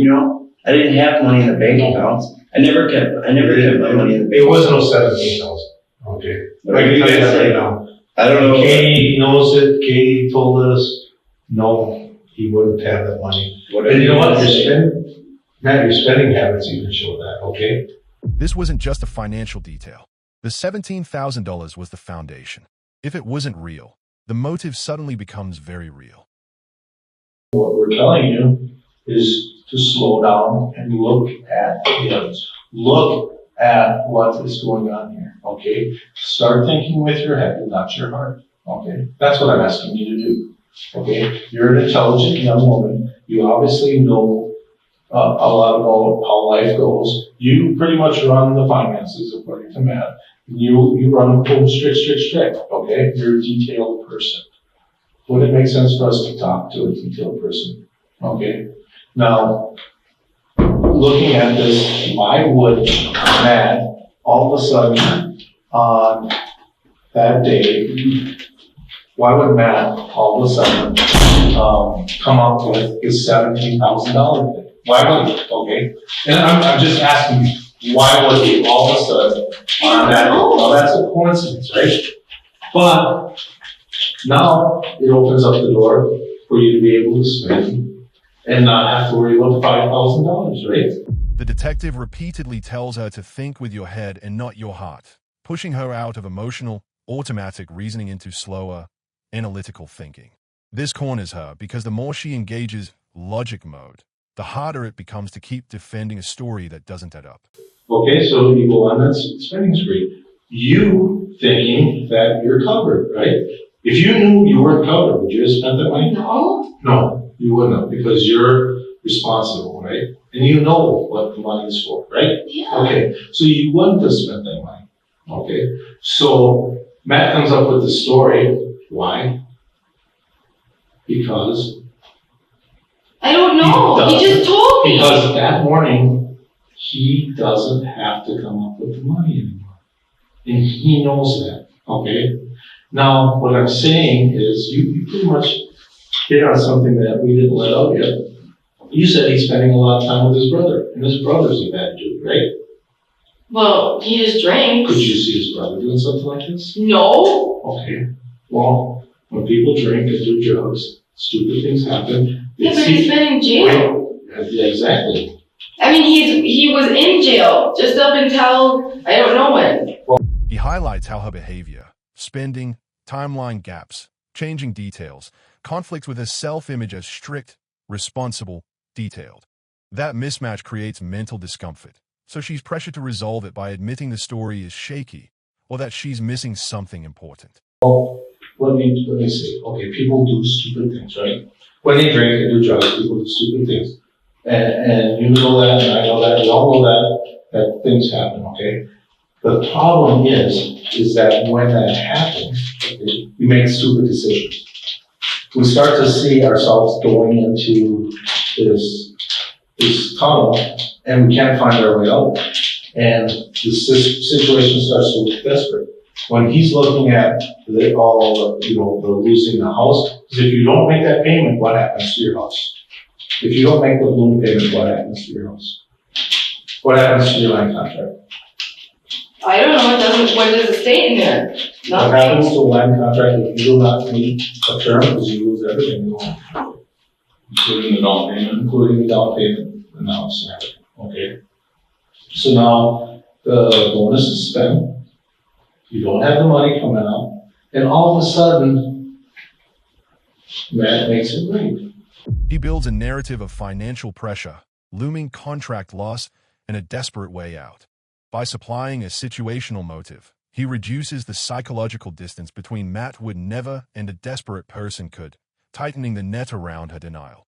I didn't have money in the bank accounts. I never kept my money in the bank. It wasn't 17,000, okay? But I can tell you that right say, now. I don't know. Katie knows it. Katie told us, no, he wouldn't have that money. And you know what? Your spending habits even show that, okay? This wasn't just a financial detail. The $17,000 was the foundation. If it wasn't real, the motive suddenly becomes very real. What we're telling you is to slow down and look at it. Look at what is going on here, okay? Start thinking with your head, not your heart, okay? That's what I'm asking you to do, okay? You're an intelligent young woman. You obviously know a lot about how life goes. You pretty much run the finances according to Matt. You run home strict, okay? You're a detailed person. Would it make sense for us to talk to a detailed person? Okay? Now, looking at this, why would Matt all of a sudden on that day, why would Matt all of a sudden come up with this $17,000 thing? Why would he? Okay? And I'm just asking you, why would he all of a sudden on that day? Well, that's a coincidence, right? But now it opens up the door for you to be able to spend and not have to worry about the $5,000, right? The detective repeatedly tells her to think with your head and not your heart, pushing her out of emotional, automatic reasoning into slower, analytical thinking. This corners her because the more she engages logic mode, the harder it becomes to keep defending a story that doesn't add up. Okay, so you go on that spending spree. You thinking that you're covered, right? If you knew you weren't covered, would you have spent that money? No. No, you wouldn't have, because you're responsible, right? And you know what the money is for, right? Yeah. Okay, so you wouldn't have spent that money. Okay, so Matt comes up with the story. Why? Because I don't know. He just told me. Because that morning, he doesn't have to come up with the money anymore. And he knows that, okay? Now, what I'm saying is, you pretty much hit on something that we didn't let out yet. You said he's spending a lot of time with his brother, and his brother's a bad dude, right? Well, he just drinks. Could you see his brother doing something like this? No. Okay, well, when people drink and do drugs, stupid things happen. Yeah, but he's been in jail. Yeah, exactly. I mean, he was in jail just up until I don't know when. He highlights how her behavior, spending, timeline gaps, changing details, conflict with her self-image as strict, responsible, detailed. That mismatch creates mental discomfort, so she's pressured to resolve it by admitting the story is shaky or that she's missing something important. Well, let me see. Okay, people do stupid things, right? When they drink and do drugs, people do stupid things. And you know that, and I know that, we all know that things happen, okay? The problem is that when that happens, okay, we make stupid decisions. We start to see ourselves going into this tunnel, and we can't find our way out. And the situation starts to look desperate. When he's looking at the losing the house, because if you don't make that payment, what happens to your house? If you don't make the balloon payment, what happens to your house? What happens to your land contract? I don't know. What does it state in there? What happens to a land contract if you do not meet a term, because you lose everything you own? Including the down payment. Including the down payment, and now it's not, okay? So now, the bonus is spent, you don't have the money coming out, and all of a sudden, Matt makes it right. He builds a narrative of financial pressure, looming contract loss, and a desperate way out. By supplying a situational motive, he reduces the psychological distance between Matt would never and a desperate person could, tightening the net around her denial.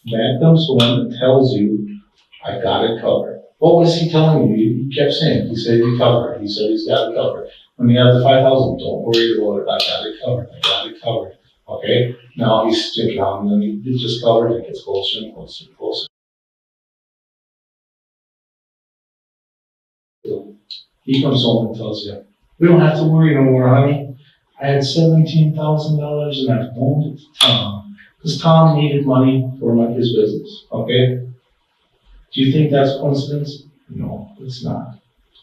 Matt comes home and tells you, I got it covered. What was he telling you? He kept saying, he said he covered. He said he's got it covered. When you have the 5,000, don't worry about it. I got it covered. I got it covered. Okay? Now he's sticking on, and then he just covered and it gets closer and closer and closer. So he comes home and tells you, we don't have to worry no more, honey. I had $17,000 and I loaned it to Tom, because Tom needed money for his business, okay? Do you think that's coincidence? No, it's not.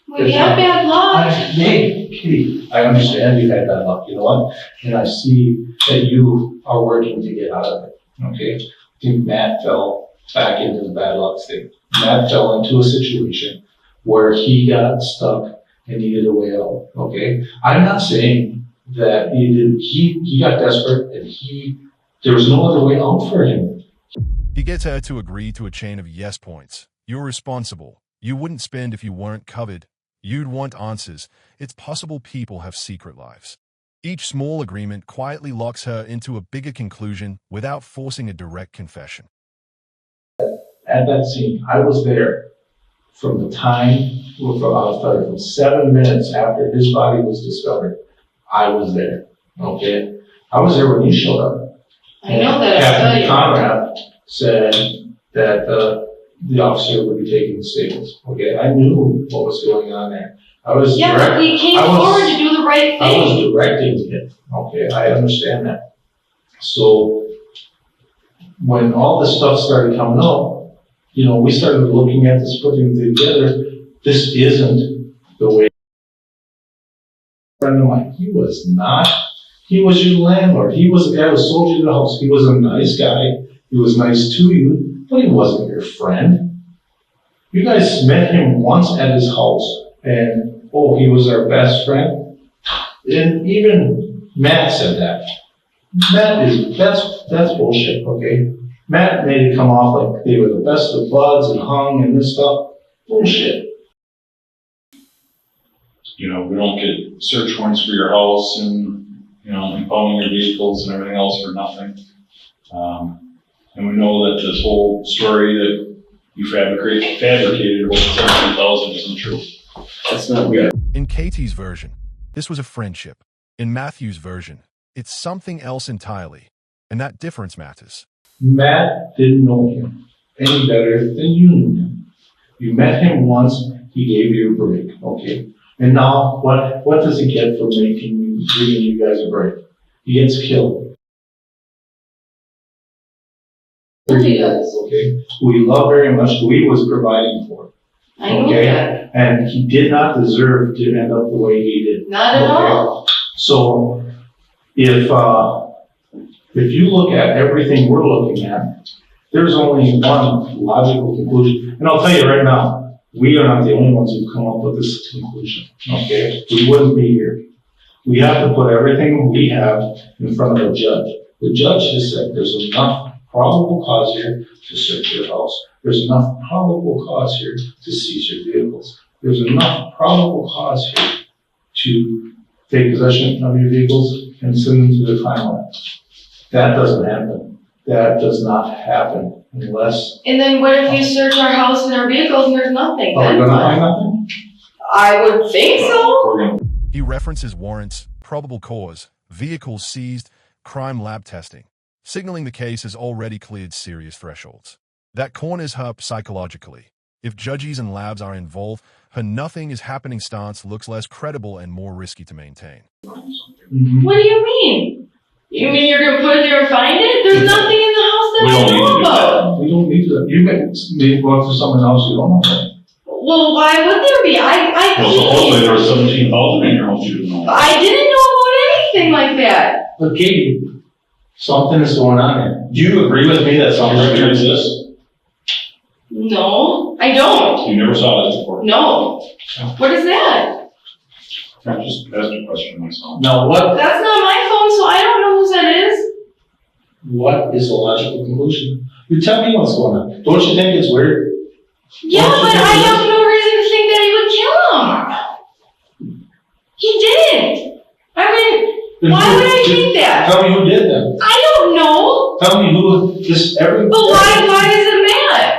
Well, you have bad luck. Hey, Kitty, I understand you've had bad luck, you know what? And I see that you are working to get out of it, okay? I think Matt fell back into the bad luck state. Matt fell into a situation where he got stuck and needed a way out, okay? I'm not saying that he got desperate and there was no other way out for him. He gets her to agree to a chain of yes points. You're responsible. You wouldn't spend if you weren't covered. You'd want answers. It's possible people have secret lives. Each small agreement quietly locks her into a bigger conclusion without forcing a direct confession. At that scene, I was there from the time, from 7 minutes after his body was discovered. I was there, okay? I was there when he showed up. I know that. Captain Conrad said that the officer would be taking the statements, okay? I knew what was going on there. I was but he came forward to do the right thing. I was directing it, okay? I understand that. So when all this stuff started coming out, you know, we started looking at this, putting it together. This isn't the way. Friend of mine, he was not. He was your landlord. He was the guy who sold you the house. He was a nice guy. He was nice to you, but he wasn't your friend. You guys met him once at his house, and oh, he was our best friend. And even Matt said that. That's bullshit, okay? Matt made it come off like they were the best of buds and hung and this stuff. Bullshit. You know, we don't get search warrants for your house and, you know, impounding your vehicles and everything else for nothing. And we know that this whole story that you fabricated about 17,000 isn't true. That's not weird. In Katie's version, this was a friendship. In Matthew's version, it's something else entirely. And that difference matters. Matt didn't know him any better than you knew him. You met him once, he gave you a break, okay? And now, what does he get for giving you guys a break? He gets killed. He does. Okay? Who he loved very much, who he was providing for. I know Okay? that. And he did not deserve to end up the way he did. Not at all. So, if you look at everything we're looking at, there's only one logical conclusion. And I'll tell you right now, we are not the only ones who've come up with this conclusion, okay? We wouldn't be here. We have to put everything we have in front of a judge. The judge has said there's enough probable cause here to search your house. There's enough probable cause here to seize your vehicles. There's enough probable cause here to take possession of your vehicles and send them to the crime lab. That doesn't happen. That does not happen unless. And then what if you search our house and our vehicles and there's nothing? Are we Then gonna what? find nothing? I would think so. We're gonna He references warrants, probable cause, vehicles seized, crime lab testing, signaling the case has already cleared serious thresholds. That corners her psychologically. If judges and labs are involved, her nothing is happening stance looks less credible and more risky to maintain. Mhm. What do you mean? You mean you're gonna put it there and find it? There's nothing in the house that We I don't need to know do about. We don't need to. You may go after someone else you don't know about. Well, why would there be? Well, supposedly there was 17,000 in your house you didn't know. I didn't know about anything like that. But Katie, Something is going on here. Do you agree with me that something Records exists? No, I don't. You never saw this before. No. What is that? I just asked a question myself. Now, what That's not my phone, so I don't know whose that is. is the logical conclusion? You tell me what's going on. Don't you think it's weird? Yeah, Don't you but think I it have is? no reason to think that he would kill him. He didn't. I mean, Then why who- would I think that? Tell me who did then. I don't know. Tell me who this every. But why does it matter?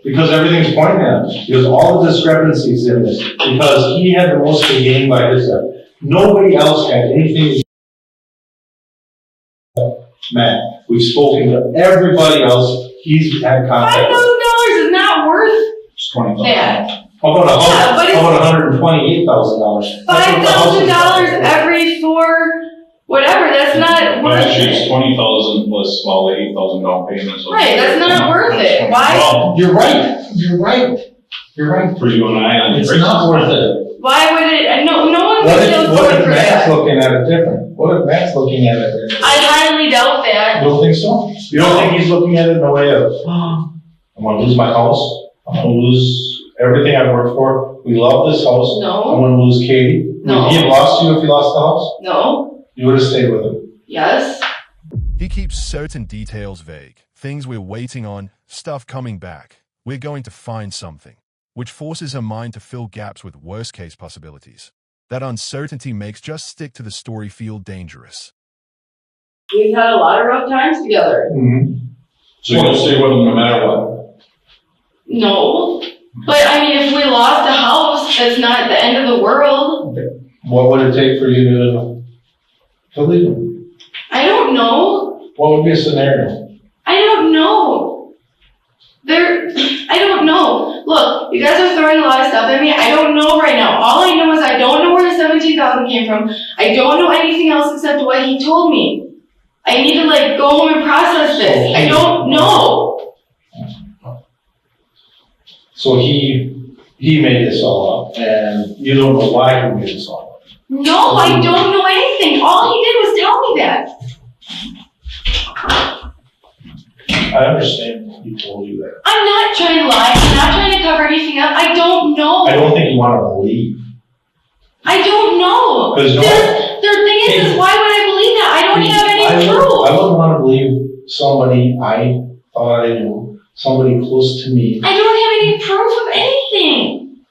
Because everything's pointing at him. There's all the discrepancies in this. Because he had the most to gain by his death. Nobody else had anything. Matt, we've spoken to everybody else. He's had contact with. $5,000 is not worth It's 20,000. that. How about Yeah, but it's- how about $128,000? $5,000 every 4, whatever, that's not But worth actually, it's it. 20,000 plus, well, the 8,000 down payment. So Right, that's not worth it. Why? Well, You're right. You're right. You're right. for you and I on the It's not worth it. Why would it, no one What would if, feel what good if for Matt's that. looking at it different? What if Matt's looking at it different? I highly doubt that. You don't think so? You don't think he's looking at it in a way of, I'm gonna lose my house, I'm gonna lose everything I've worked for, we love this house, I'm No, gonna lose Katie? No. Would he have lost you if he lost the house? no, You would have stayed with him. yes. He keeps certain details vague, things we're waiting on, stuff coming back. We're going to find something, which forces her mind to fill gaps with worst-case possibilities. That uncertainty makes just stick to the story feel dangerous. We've had a lot of rough times together. Mm-hmm. So you'll stay with him no matter what? No, but I mean, if we lost a house, that's not the end of the world. What would it take for you to leave him? I don't know. What would be a scenario? I don't know. I don't know. Look, you guys are throwing a lot of stuff at me. I don't know right now. All I know is I don't know where the 17,000 came from. I don't know anything else except what he told me. I need to go home and process this. I don't know. So he made this all up, and you don't know why he made this all up. No, I don't know anything. All he did was tell me that. I understand he told you that. I'm not trying to lie. I'm not trying to cover anything up. I don't know. I don't think you want to believe. I don't know. Because The thing is, why would I believe that? I don't have any I proof. wouldn't want to believe somebody I thought I knew, somebody close to me. I don't have any proof of anything.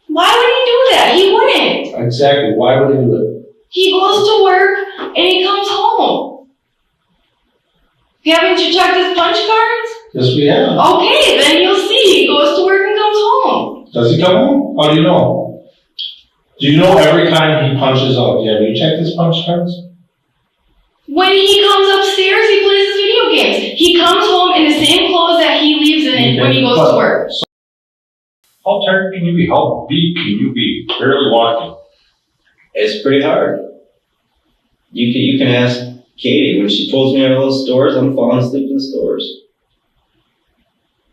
Why would he do that? He wouldn't. Exactly. Why would he do it? He goes to work and he comes home. Haven't you checked his punch cards? Yes, we have. Okay, then you'll see. He goes to work and comes home. Does he come home? How do you know? Do you know every time he punches out? Have you checked his punch cards? When he comes upstairs, he plays his video games. He comes home in the same clothes that he leaves in when he goes to work. How tired can you be? How beat can you be? Barely walking. It's pretty hard. You can ask Katie, when she pulls me out of those stores, I'm falling asleep in the stores.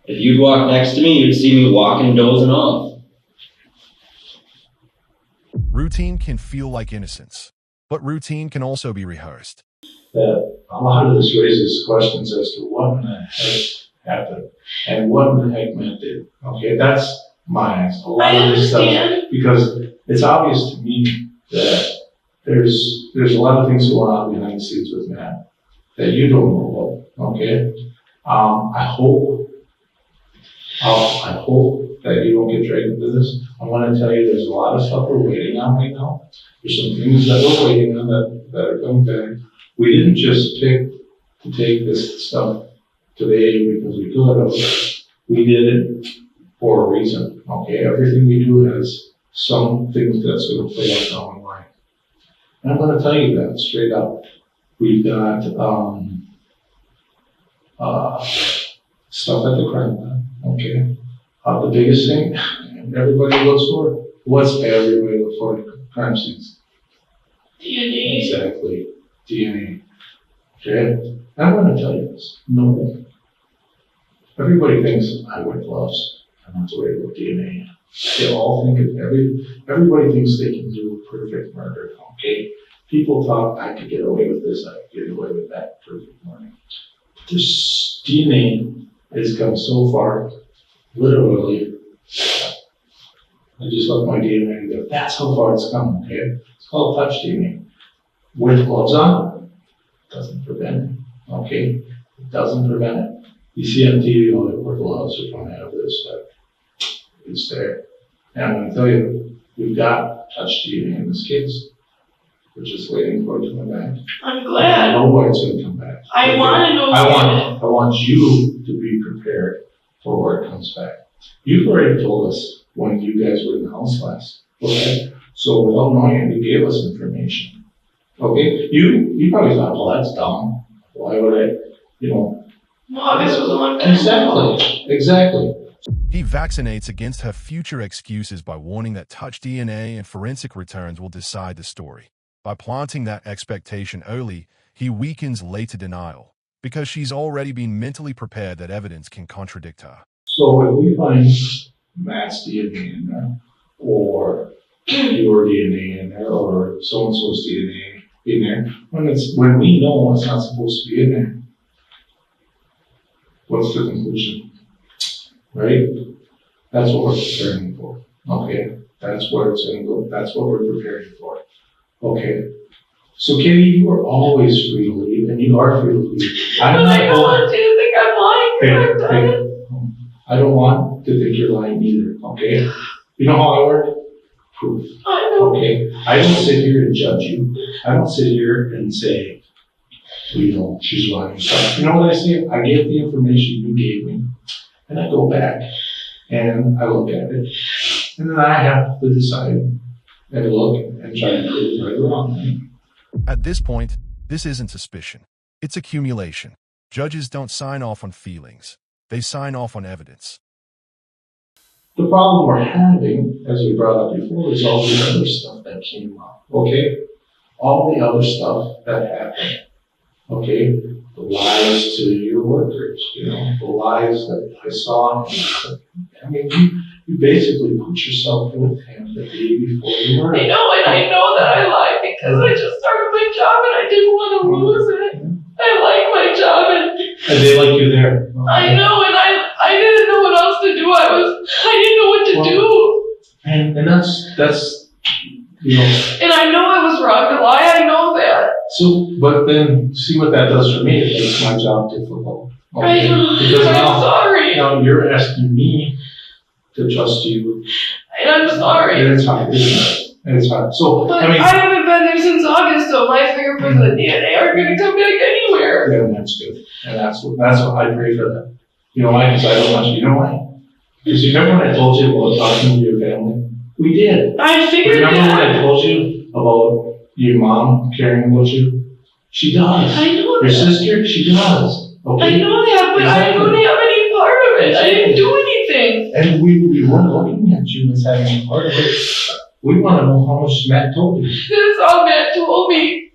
If you'd walk next to me, you'd see me walking, dozing off. Routine can feel like innocence, but routine can also be rehearsed. That a lot of this raises questions as to what in the heck happened and what in the heck Matt did. Okay, that's my answer. A lot I of this stuff, understand. because it's obvious to me that there's a lot of things going on behind the scenes with Matt that you don't know about. Okay, I hope that you won't get dragged into this. I want to tell you there's a lot of stuff we're waiting on right now. There's some things that we're waiting on that are coming back. We didn't just pick to take this stuff today because we could have. We did it for a reason, okay? Everything we do has some things that's going to play out down the line. And I'm going to tell you that straight up. We've got stuff at the crime lab, okay? The biggest thing everybody looks for, what's everybody look for in crime scenes? DNA. Exactly, DNA. Okay, I'm going to tell you this. No, everybody thinks I wear gloves. I don't have to worry about DNA. They all think everybody thinks they can do a perfect murder. Okay, people thought I could get away with this, I could get away with that. This DNA has come so far, literally. I just left my DNA and go, that's how far it's come, okay? It's called touch DNA. With gloves on, doesn't prevent it, okay? It doesn't prevent it. You see on TV, all the wear gloves are going to have this, it's there. And I'm gonna tell you, we've got touch DNA in this case. We're just waiting for it to come back. I'm I glad. know when it's gonna come back. I want to know. I want you to be prepared for where it comes back. You've already told us when you guys were in the house last, okay? So without knowing it, you gave us information, okay? You probably thought, well, that's dumb. Why would I, August was a long time. Exactly. He vaccinates against her future excuses by warning that touch DNA and forensic returns will decide the story. By planting that expectation early, he weakens later denial, because she's already been mentally prepared that evidence can contradict her. So if we find Matt's DNA in there, or your DNA in there, or so-and-so's DNA in there, when we know what's not supposed to be in there, what's the conclusion? Right? That's what we're preparing for. Okay? That's where it's gonna go. That's what we're preparing for. Okay? So Katie, you are always free to leave, and you are free to leave. But I don't want you to think I'm lying because I've done it. I don't want to think you're lying either, okay? You know how I work? Proof. I know. Okay? I don't sit here and judge you. I don't sit here and say, she's lying. You know what I say? I get the information you gave me, and I go back, and I look at it, and then I have to decide and look and try to prove right or wrong. At this point, this isn't suspicion. It's accumulation. Judges don't sign off on feelings. They sign off on evidence. The problem we're having, as we brought up before, is all the other stuff that came up, okay? All the other stuff that happened, okay? The lies to your workers, the lies that I saw. I mean, you basically put yourself with him the day before you murdered. I know, and I know that I lied because I just started my job and I didn't want to lose it. I like my job and they like you there. I know, and I didn't know what else to do. I didn't know what to do. And that's And I know I was wrong to lie. I know that. So, but then see what that does for me. It makes my job difficult. Okay? Because I'm sorry. Now you're asking me to trust you. And I'm sorry. And it's hard, isn't it? And it's hard. So, But I haven't been there since August, so my fingerprints and the DNA aren't going to come back anywhere. Yeah, that's good. And that's what I pray for that. You know why? Because I don't want you. You know why? Because you remember when I told you about talking to your family? We did. I figured Remember that. when I told you about your mom caring about you? She does. I know Your that. sister, she does. Okay? I know that, but I don't have any part of it. I didn't do anything. And we weren't looking at you as having part of it. We want to know how much Matt told you. That's all Matt told me.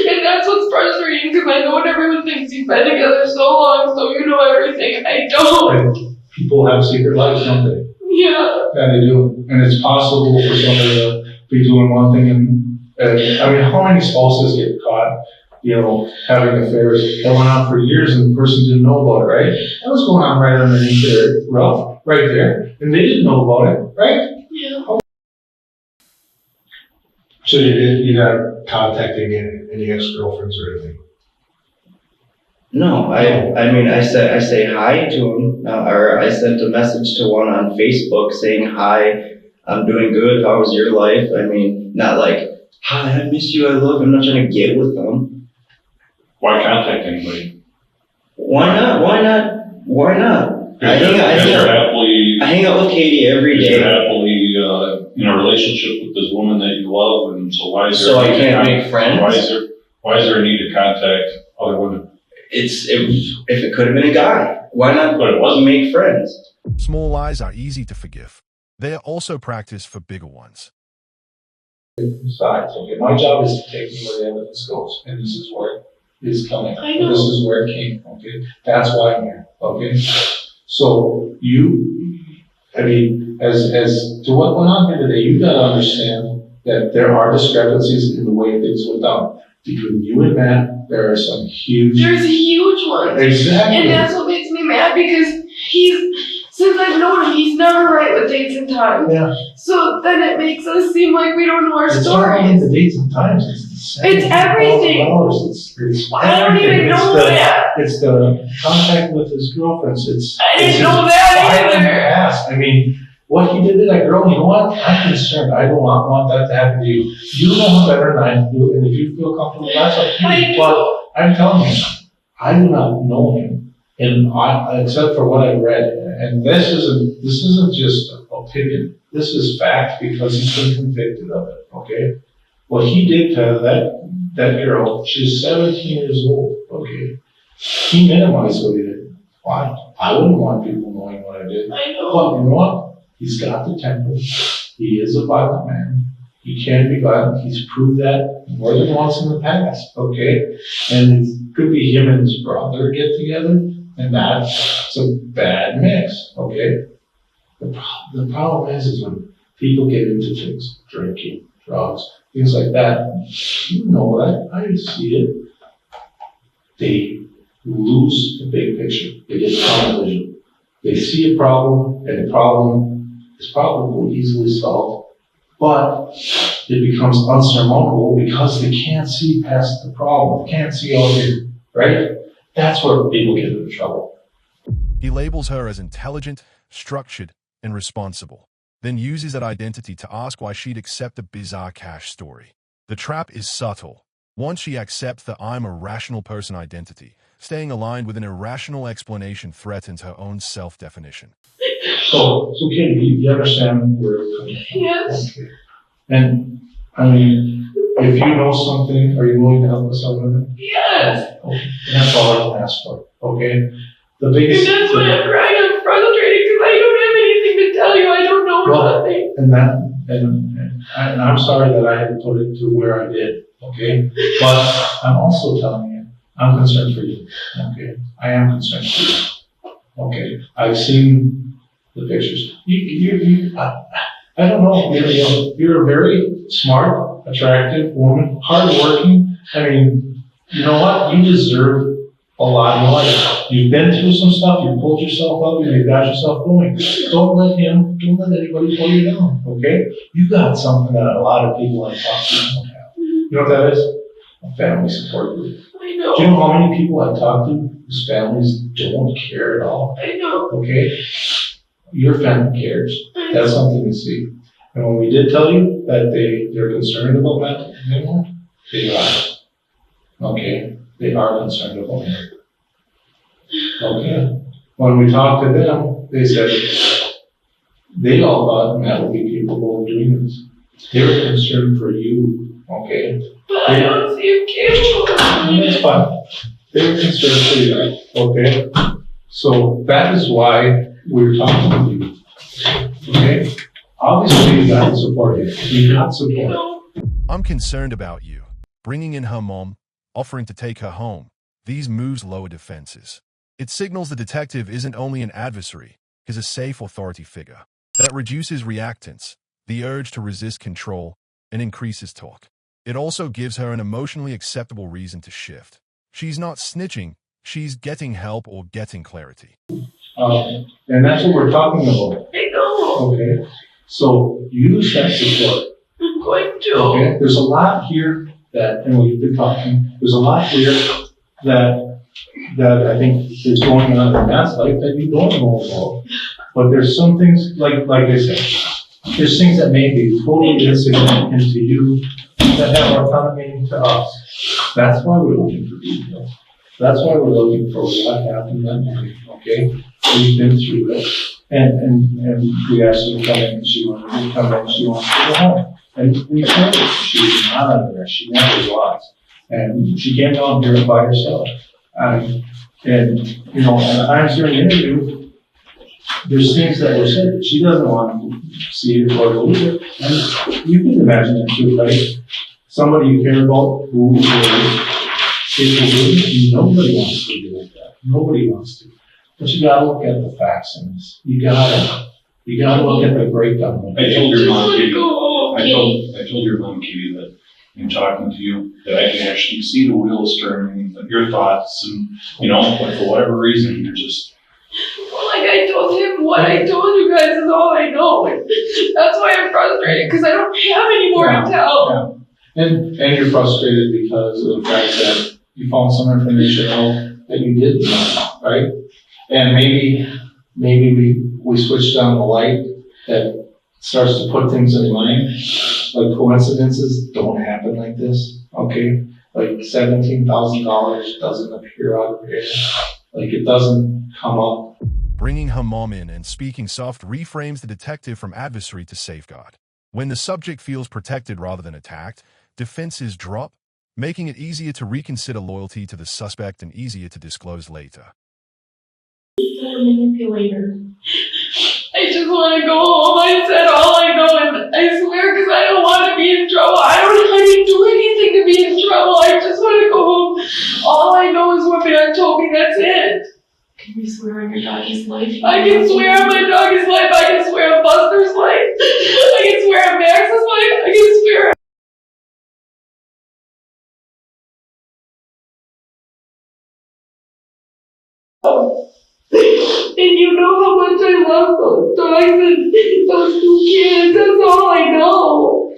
And that's what's frustrating because I know what everyone thinks. You've been together so long, so you know everything. I don't. And people have secret lives, don't they? Yeah. Yeah, they do. And it's possible for somebody to be doing one thing and I mean, how many spouses get caught, having affairs that went on for years and the person didn't know about it, right? That was going on right underneath their roof, right there, and they didn't know about it, right? Yeah. So you're not contacting any ex-girlfriends or anything? No, I mean, I say hi to him, or I sent a message to one on Facebook saying, hi, I'm doing good, how was your life? I mean, not like, hi, I miss you, I love you. I'm not trying to get with them. Why contact anybody? Why not? I hang out with Katie every You're day. happily in a relationship with this woman that you love, and so why is there? So I can't make friends? Why is there a need to contact other women? If it could have been a guy, why not But it wasn't. make friends? Small lies are easy to forgive. They are also practiced for bigger ones. Besides, okay, my job is to take you where the evidence goes, and this is where it is coming. I know. This is where it came from, okay? That's why I'm here, okay? So as to what went on here today, you gotta understand that there are discrepancies in the way things went down. Between you and Matt, there are some huge. There's huge ones. Exactly. And that's what makes me mad because since I've known him, he's never right with dates and times. Yeah. So then it makes us seem like we don't know our It's not only stories. the dates and times, it's the It's everything. It's I don't everything. even know It's that. It's the contact with his girlfriends. I didn't it's know his that violent either. past. I mean, what he did to that girl, you know what? I'm concerned. I don't want that to happen to you. You know him better than I do, and if you feel comfortable, that's up to I you. do. But I'm telling you, I do not know him, and except for what I've read. And this isn't just opinion. This is fact because he's been convicted of it. Okay, what he did to that girl, she's 17 years old. Okay, he minimized what he did. Why? I wouldn't want people knowing what I did. I know. But you know what? He's got the temper. He is a violent man. He can be violent. He's proved that more than once in the past. Okay, and it could be him and his brother get together, and that's a bad mix. Okay. The problem is when people get into things, drinking, drugs, things like that. You know that. I see it. They lose the big picture. They get tunnel vision. They see a problem, and the problem is probably easily solved, but it becomes unsurmountable because they can't see past the problem. They can't see all the, right? That's where people get into trouble. He labels her as intelligent, structured, and responsible, then uses that identity to ask why she'd accept a bizarre cash story. The trap is subtle. Once she accepts the "I'm a rational person" identity, staying aligned with an irrational explanation threatens her own self-definition. So Katie, you understand where it's coming from? Yes. Okay. And, I mean, if you know something, are you willing to help us out with it? Yes. Okay. That's all I can ask for, okay? The And biggest. that's why I'm crying. I'm frustrated because I don't have anything to tell you. I don't know nothing. And I'm sorry that I had to put it to where I did, okay? But I'm also telling you, I'm concerned for you, okay? I am concerned for you, okay? I've seen the pictures. I don't know, you're a very smart, attractive woman, hardworking. I mean, you know what? You deserve a lot in life. You've been through some stuff, you pulled yourself up, and you've got yourself going. Don't let anybody pull you down, okay? You got something that a lot of people I talk to don't have. You know what that is? A family support group. I know. Do you know how many people I talk to whose families don't care at all? I know. Okay? Your family cares. That's something to see. And when we did tell you that they're concerned about mental health, they are. Okay? They are concerned about it. Okay? When we talked to them, they said they all thought Matt would be capable of doing this. They were concerned for you, okay? But I don't see him capable of doing That's it. fine. They were concerned for you, okay? So that is why we're talking to you, okay? Obviously, you got support here. You got support. I'm concerned about you. Bringing in her mom, offering to take her home. These moves lower defenses. It signals the detective isn't only an adversary, he's a safe authority figure. That reduces reactance, the urge to resist control, and increases talk. It also gives her an emotionally acceptable reason to shift. She's not snitching, she's getting help or getting clarity. And that's what we're talking about. I know. Okay? So use that support. I'm going to. Okay? There's a lot here that, and we've been talking, there's a lot here that I think is going on in Matt's life that you don't know about. But there's some things, like I said, there's things that may be totally insignificant to you that have autonomy to us. That's why we're looking for details. That's why we're looking for what happened that night, okay? We've been through it. And we asked her to come in, and she wanted to come in, she wants to go home. And we told her she was not under there, she never was. And she came down here by herself. And you know, and I was during the interview, there's things that were said that she doesn't want to see it or believe it. And you can imagine it too, right? Somebody you care about who is nobody wants to do like that. Nobody wants to. But you gotta look at the facts in this. You gotta look at the breakdown. I told your mom, Katie, I told your mom, Katie, that in talking to you, that I can actually see the wheels turning, your thoughts, and, you know, but for whatever reason, you're just, Well, like I told him, what I told you guys is all I know. And that's why I'm frustrated, because I don't have any more to tell. Yeah. And you're frustrated because of the fact that you found some information out that you didn't know, right? And maybe we switched on the light that starts to put things in line. Like coincidences don't happen like this, okay? Like $17,000 doesn't appear out of air. Like it doesn't come up. Bringing her mom in and speaking soft reframes the detective from adversary to safeguard. When the subject feels protected rather than attacked, defenses drop, making it easier to reconsider loyalty to the suspect and easier to disclose later. A manipulator. I just want to go home. I said all I know, and I swear, because I don't want to be in trouble. I didn't do anything to be in trouble. I just want to go home. All I know is what man told me. That's it. Can you swear on your doggy's life? I can swear on my doggy's life. I can swear on Buster's life. I can swear on Max's life. I can swear. And you know how much I love those dogs and those two kids. That's all I know.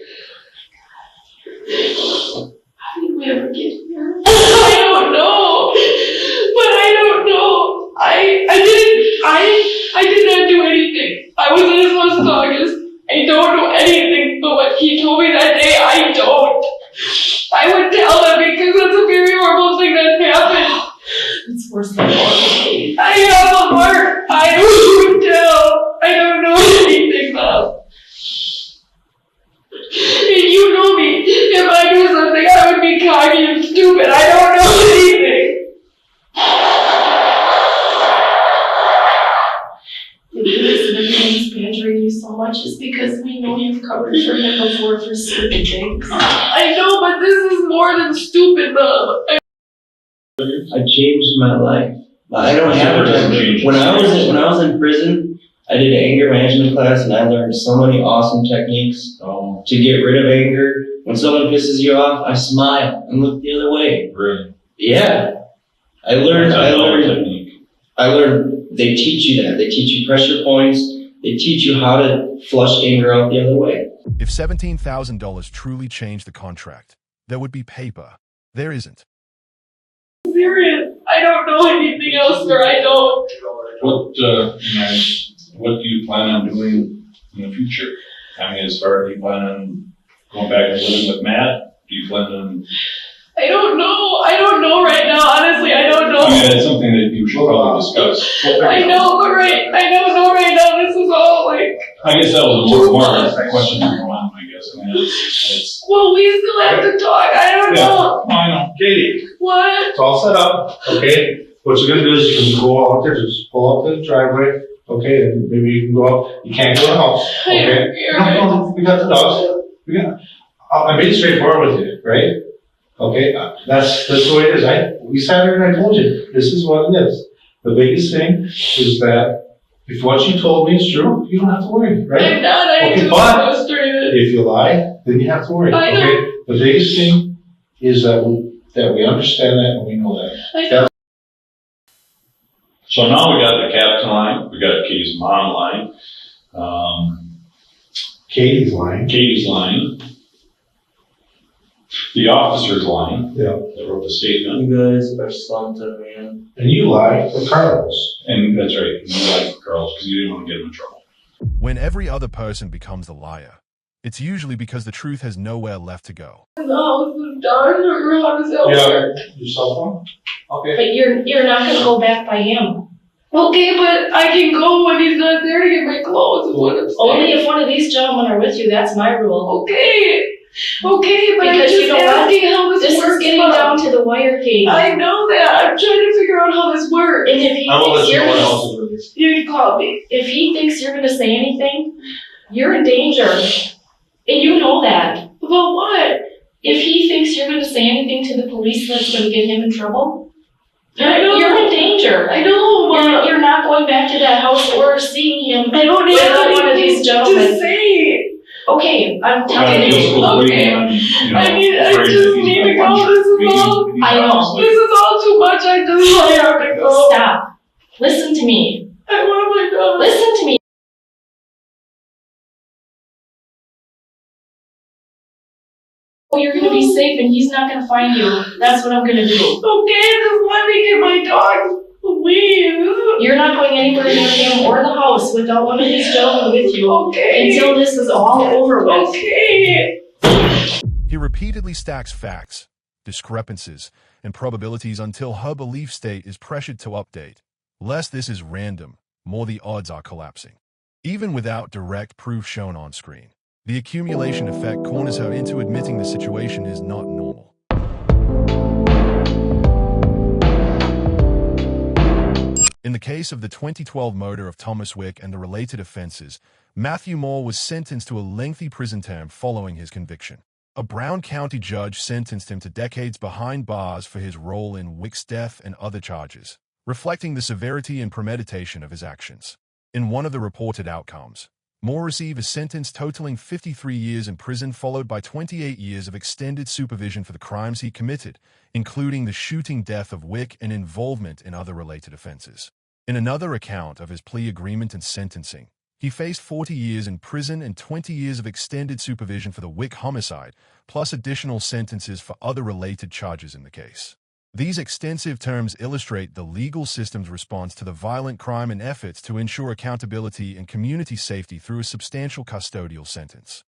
How did we ever get here? I don't know. But I don't know. I did not do anything. I wasn't his most doggiest. I don't know anything but what he told me that day. I don't. I would tell them because that's a very horrible thing that happened. It's worse than horrible. I have a heart. I don't tell. I don't know anything about. And you know me. If I knew something, I would be cocky and stupid. I don't know anything. The reason everything's badgering you so much is because we know you've covered for him before for stupid things. I know, but this is more than stupid, Mom. I changed my life. I don't have a time. When I was in prison, I did an anger management class and I learned so many awesome techniques to get rid of anger. When someone pisses you off, I smile and look the other way. really. Yeah. I learned, they teach you that. They teach you pressure points. They teach you how to flush anger out the other way. If $17,000 truly changed the contract, there would be paper. There isn't. Serious. I don't know anything else, sir. I don't. What do you plan on doing in the future? I mean, as far as you plan on going back and living with Matt? Do you plan on? I don't know. I don't know right now. Honestly, I don't know. I mean, that's something that you should probably discuss. I know, but I don't know right now. This is all like. I guess that was a more of a question for Mom, I guess. I mean, it's Well, we still have to talk. I don't know. I know. Katie, What? it's all set up, okay? What you're gonna do is you can go out there, just pull up to the driveway, okay, and maybe you can go out, you can't go in the house, okay? No, we got the dogs, I made it straightforward with you, right? Okay, that's the way it is, we sat there and I told you, this is what it is. The biggest thing is that if what you told me is true, you don't have to worry, right? I'm not. I'm Okay, just but frustrated. if you lie, then you have to worry, I know. okay? The biggest thing is that we understand that and we know that. I know. So now we got the captain line, we got Katie's mom line, Katie's lying. Katie's line, the officer's line. Yeah. That wrote the statement, You guys are something, man. And you lie for Carlos. and that's right, you lied for Carlos because you didn't want to get him in trouble. When every other person becomes the liar, it's usually because the truth has nowhere left to go. The house is done, or how does that work? Your cell phone? Okay. But you're not gonna go back by him. Okay, but I can go when he's not there to get my clothes, is what I'm saying. Only if one of these gentlemen are with you, that's my rule. Okay, but I'm Because just you know what? asking how this This works. is getting Mom. down to the wire, Katie. I know that. I'm trying to figure out how this works. And if he I will let thinks you know what you're, else is released. You can call me. if he thinks you're gonna say anything, you're in danger. And you know that. About what? If he thinks you're gonna say anything to the police that's gonna get him in trouble, I know. you're in danger. I know, Mom. You're not going back to that house or seeing him I don't with have one of these anything gentlemen. to say. Okay, I'm Gotta telling feel you. school Okay. weekend, you know, I afraid just that he's need gonna to go. punch This is you. all- He I know. obviously- This is all too much. I just really have to go. Stop. Listen to me. I want my dog. Listen to me. Oh, you're gonna be safe and he's not gonna find you. That's what I'm gonna do. Okay, just let me get my dog. Please. You're not going anywhere near him or the house without one of these gentlemen with you Okay. until this is all over with. Okay. He repeatedly stacks facts, discrepancies, and probabilities until her belief state is pressured to update. Less this is random, more the odds are collapsing. Even without direct proof shown on screen, the accumulation effect corners her into admitting the situation is not normal. In the case of the 2012 murder of Thomas Wick and the related offenses, Matthew Moore was sentenced to a lengthy prison term following his conviction. A Brown County judge sentenced him to decades behind bars for his role in Wick's death and other charges, reflecting the severity and premeditation of his actions. In one of the reported outcomes, Moore received a sentence totaling 53 years in prison followed by 28 years of extended supervision for the crimes he committed, including the shooting death of Wick and involvement in other related offenses. In another account of his plea agreement and sentencing, he faced 40 years in prison and 20 years of extended supervision for the Wick homicide, plus additional sentences for other related charges in the case. These extensive terms illustrate the legal system's response to the violent crime and efforts to ensure accountability and community safety through a substantial custodial sentence.